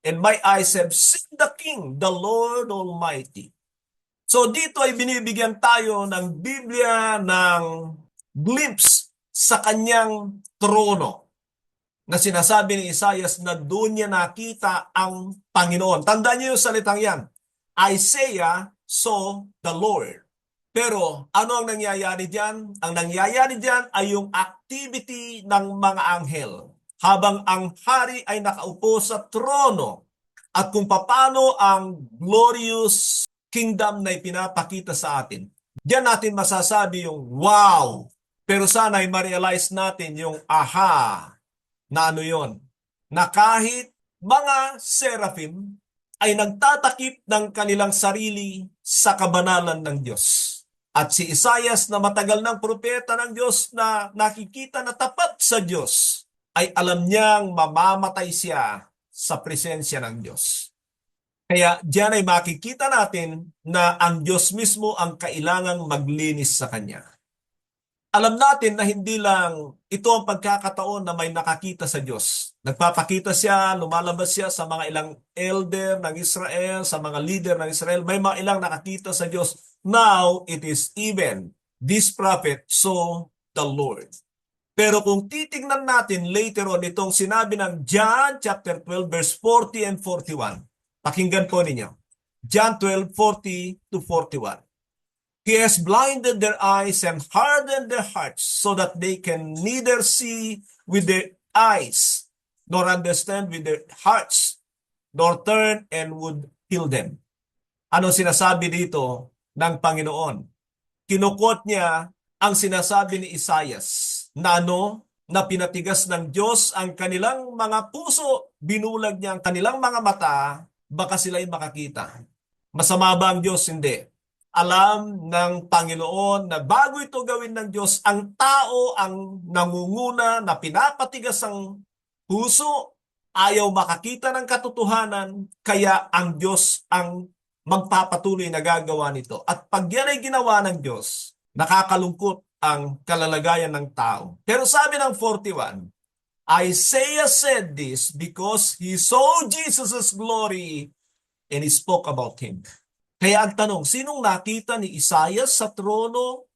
and my eyes have seen the King, the Lord Almighty. So dito ay binibigyan tayo ng Biblia ng glimpse sa kanyang trono na sinasabi ni Isaias na doon niya nakita ang Panginoon. Tandaan niyo yung salitang yan. Isaiah saw the Lord. Pero ano ang nangyayari diyan? Ang nangyayari diyan ay yung activity ng mga anghel habang ang hari ay nakaupo sa trono at kung paano ang glorious kingdom na ipinapakita sa atin. Diyan natin masasabi yung wow. Pero sana ay ma-realize natin yung aha na ano yon. Na kahit mga seraphim ay nagtatakip ng kanilang sarili sa kabanalan ng Diyos. At si Isaias na matagal ng propeta ng Diyos na nakikita na tapat sa Diyos, ay alam niyang mamamatay siya sa presensya ng Diyos. Kaya diyan ay makikita natin na ang Diyos mismo ang kailangang maglinis sa Kanya. Alam natin na hindi lang ito ang pagkakataon na may nakakita sa Diyos. Nagpapakita siya, lumalabas siya sa mga ilang elder ng Israel, sa mga leader ng Israel. May mga ilang nakakita sa Diyos. Now, it is even this prophet saw the Lord. Pero kung titignan natin later on itong sinabi ng John chapter 12 verse 40 and 41. Pakinggan po ninyo. John 12:40 to 41. He has blinded their eyes and hardened their hearts so that they can neither see with their eyes nor understand with their hearts nor turn and would heal them. Ano sinasabi dito ng Panginoon? Kinukot niya ang sinasabi ni Isaias na na pinatigas ng Diyos ang kanilang mga puso, binulag niya ang kanilang mga mata, baka sila'y makakita. Masama ba ang Diyos? Hindi. Alam ng Panginoon na bago ito gawin ng Diyos, ang tao ang nangunguna na pinapatigas ang puso, ayaw makakita ng katotohanan, kaya ang Diyos ang magpapatuloy na gagawa nito. At pag yan ay ginawa ng Diyos, nakakalungkot ang kalalagayan ng tao. Pero sabi ng 41, Isaiah said this because he saw Jesus' glory and he spoke about him. Kaya ang tanong, sinong nakita ni Isaiah sa trono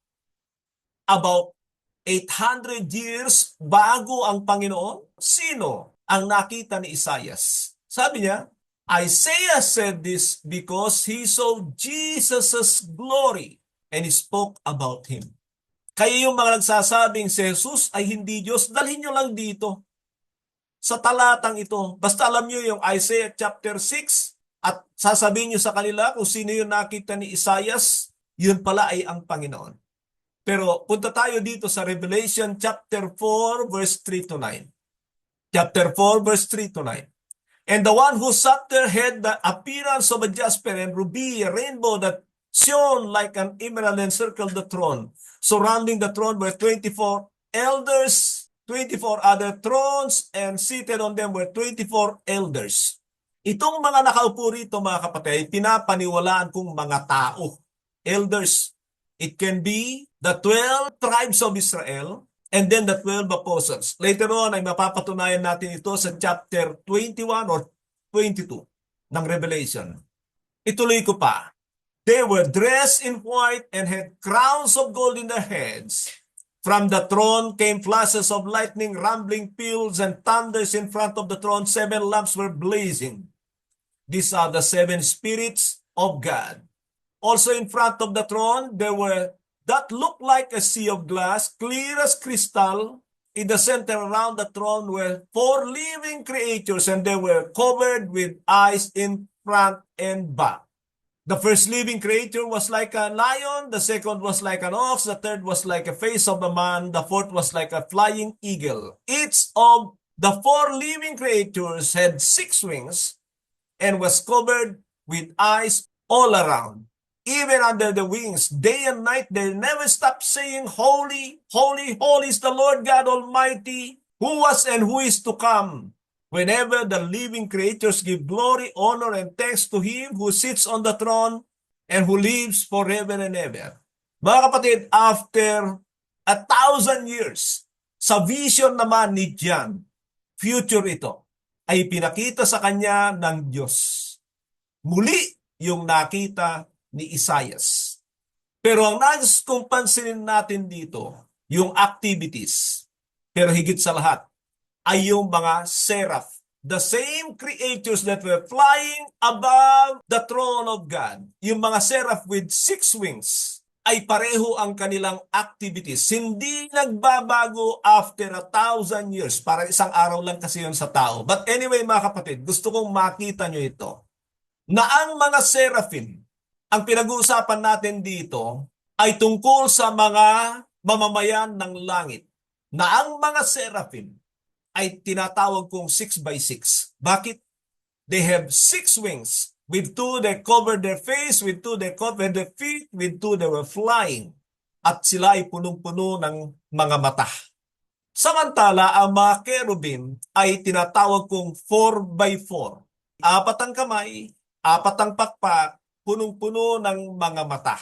about 800 years bago ang Panginoon? Sino ang nakita ni Isaiah? Sabi niya, Isaiah said this because he saw Jesus' glory and he spoke about him. Kaya yung mga nagsasabing si Jesus ay hindi Diyos, dalhin nyo lang dito sa talatang ito. Basta alam nyo yung Isaiah chapter 6, at sasabihin niyo sa kanila kung sino yung nakita ni Isaias, yun pala ay ang Panginoon. Pero punta tayo dito sa Revelation chapter 4 verse 3 to 9. Chapter 4 verse 3 to 9. And the one who sat there had the appearance of a jasper and ruby, a rainbow that shone like an emerald encircled the throne. Surrounding the throne were 24 elders, 24 other thrones, and seated on them were 24 elders. Itong mga nakaupo rito, mga kapatid, pinapaniwalaan kong mga tao, elders. It can be the 12 tribes of Israel and then the 12 apostles. Later on ay mapapatunayan natin ito sa chapter 21 or 22 ng Revelation. Ituloy ko pa. They were dressed in white and had crowns of gold in their heads. From the throne came flashes of lightning, rumbling peals, and thunders in front of the throne. 7 lamps were blazing. These are the 7 spirits of God. Also in front of the throne, there were that looked like a sea of glass, clear as crystal. In the center around the throne were 4 living creatures, and they were covered with eyes in front and back. The first living creature was like a lion, the second was like an ox, the third was like a face of a man, the fourth was like a flying eagle. Each of the 4 living creatures had 6 wings, and was covered with eyes all around. Even under the wings, day and night, they never stopped saying, Holy, holy, holy is the Lord God Almighty, who was and who is to come. Whenever the living creatures give glory, honor, and thanks to Him who sits on the throne and who lives forever and ever. Mga kapatid, after 1,000 years, sa vision naman ni John, future ito, ay pinakita sa kanya ng Diyos. Muli yung nakita ni Isaias. Pero ang nais kong pansinin natin dito, yung activities. Pero higit sa lahat, ay yung mga seraph. The same creatures that were flying above the throne of God. Yung mga seraph with 6 wings ay pareho ang kanilang activities. Hindi nagbabago after 1,000 years. Parang isang araw lang kasi yun sa tao. But anyway, mga kapatid, gusto kong makita nyo ito. Na ang mga seraphim, ang pinag-uusapan natin dito, ay tungkol sa mga mamamayan ng langit na ang mga seraphim ay tinatawag kong 6 by 6. Bakit? They have 6 wings. With 2 they covered their face, with 2 they covered their feet, with 2 they were flying. At sila ay punong-puno ng mga mata. Samantala, ang mga kerubim ay tinatawag kong 4 by 4. 4 ang kamay, 4 ang pakpak, punong-puno ng mga mata.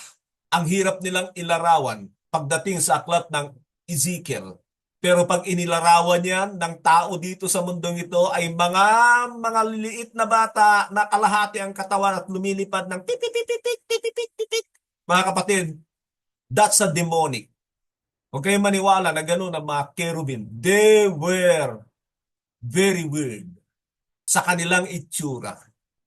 Ang hirap nilang ilarawan pagdating sa aklat ng Ezekiel. Pero pag inilarawan yan ng tao dito sa mundong ito ay mga liliit na bata na kalahati ang katawan at lumilipad ng pipipipipipipipipipip. Mga kapatid, that's a demonic. Huwag kayong maniwala na gano'n ang mga kerubim. They were very weird sa kanilang itsura.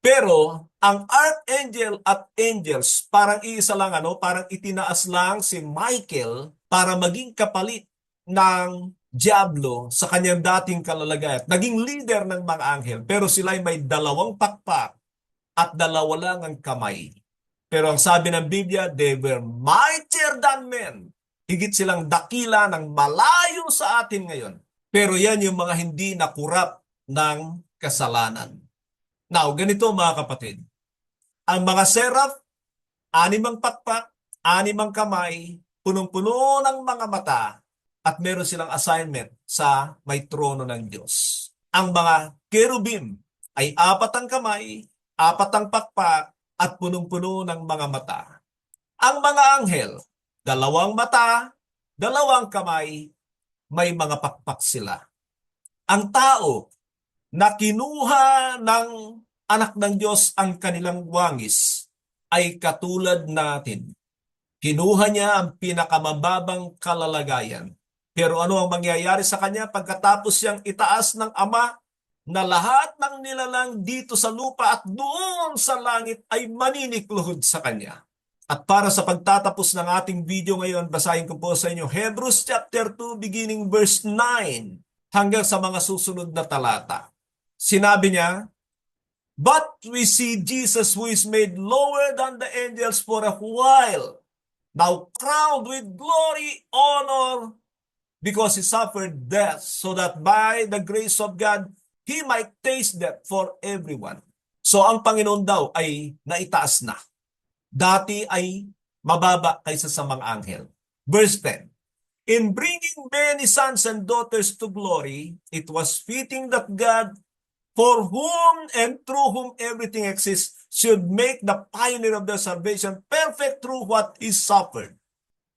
Pero ang archangel at angels parang iisa lang, parang itinaas lang si Michael para maging kapalit ng Diablo sa kanyang dating kalalagayan. Naging leader ng mga anghel, pero sila ay may 2 pakpak at 2 lang ang kamay. Pero ang sabi ng Biblia, they were mightier than men. Higit silang dakila ng malayo sa atin ngayon. Pero yan yung mga hindi nakurap ng kasalanan. Now, ganito mga kapatid. Ang mga seraph, 6 ang pakpak, 6 ang kamay, punong-puno ng mga mata, at meron silang assignment sa may trono ng Diyos. Ang mga kerubim ay 4 ang kamay, 4 ang pakpak, at punong-puno ng mga mata. Ang mga anghel, 2 mata, 2 kamay, may mga pakpak sila. Ang tao na kinuha ng anak ng Diyos ang kanilang wangis ay katulad natin. Kinuha niya ang pinakamababang kalalagayan. Pero ano ang mangyayari sa kanya pagkatapos siyang itaas ng Ama na lahat ng nilalang dito sa lupa at doon sa langit ay maninikluhod sa kanya? At para sa pagtatapos ng ating video ngayon, basahin ko po sa inyo Hebrews chapter 2 beginning verse 9 hanggang sa mga susunod na talata. Sinabi niya, "But we see Jesus who is made lower than the angels for a while, now crowned with glory, honor, because he suffered death, so that by the grace of God, he might taste death for everyone." So ang Panginoon daw ay naitaas na. Dati ay mababa kaysa sa mga anghel. Verse 10, "In bringing many sons and daughters to glory, it was fitting that God, for whom and through whom everything exists, should make the pioneer of their salvation perfect through what he suffered."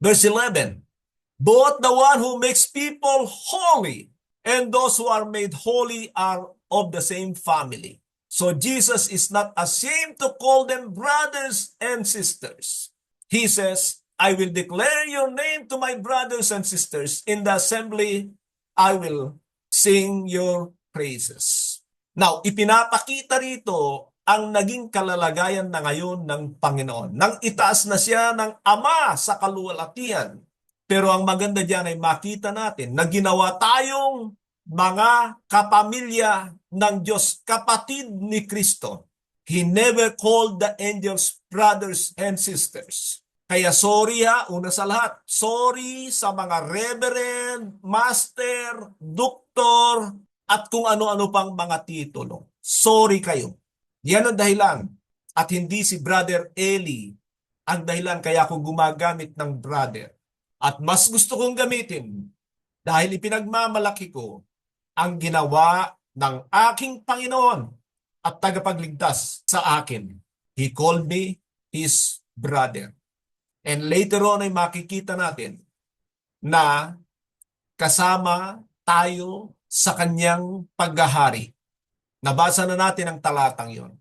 Verse 11, "Both the one who makes people holy and those who are made holy are of the same family. So Jesus is not ashamed to call them brothers and sisters. He says, I will declare your name to my brothers and sisters. In the assembly, I will sing your praises." Now, ipinapakita rito ang naging kalalagayan na ngayon ng Panginoon. Nang itaas na siya ng Ama sa kaluwalhatian. Pero ang maganda diyan ay makita natin na ginawa tayong mga kapamilya ng Diyos, kapatid ni Kristo. He never called the angels brothers and sisters. Kaya sorry una sa lahat, sorry sa mga reverend, master, doktor, at kung ano-ano pang mga titulo. Sorry kayo. Yan ang dahilan. At hindi si Brother Eli ang dahilan kaya ako gumagamit ng brother. At mas gusto kong gamitin dahil ipinagmamalaki ko ang ginawa ng aking Panginoon at tagapagligtas sa akin. He called me his brother. And later on ay makikita natin na kasama tayo sa kanyang paghahari. Nabasa na natin ang talatang yon.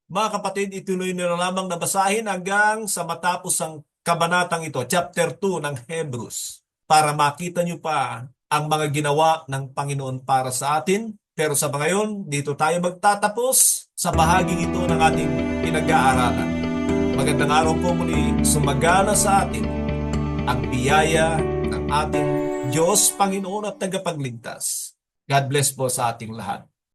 Mga kapatid, ituloy nyo na lamang nabasahin hanggang sa matapos ang kabanatang ito, chapter 2 ng Hebrews, para makita nyo pa ang mga ginawa ng Panginoon para sa atin. Pero sa ngayon, dito tayo magtatapos sa bahaging ito ng ating pinag-aaralan. Magandang araw po muli, sumagana sa atin ang biyaya ng ating Diyos, Panginoon at tagapagligtas. God bless po sa ating lahat.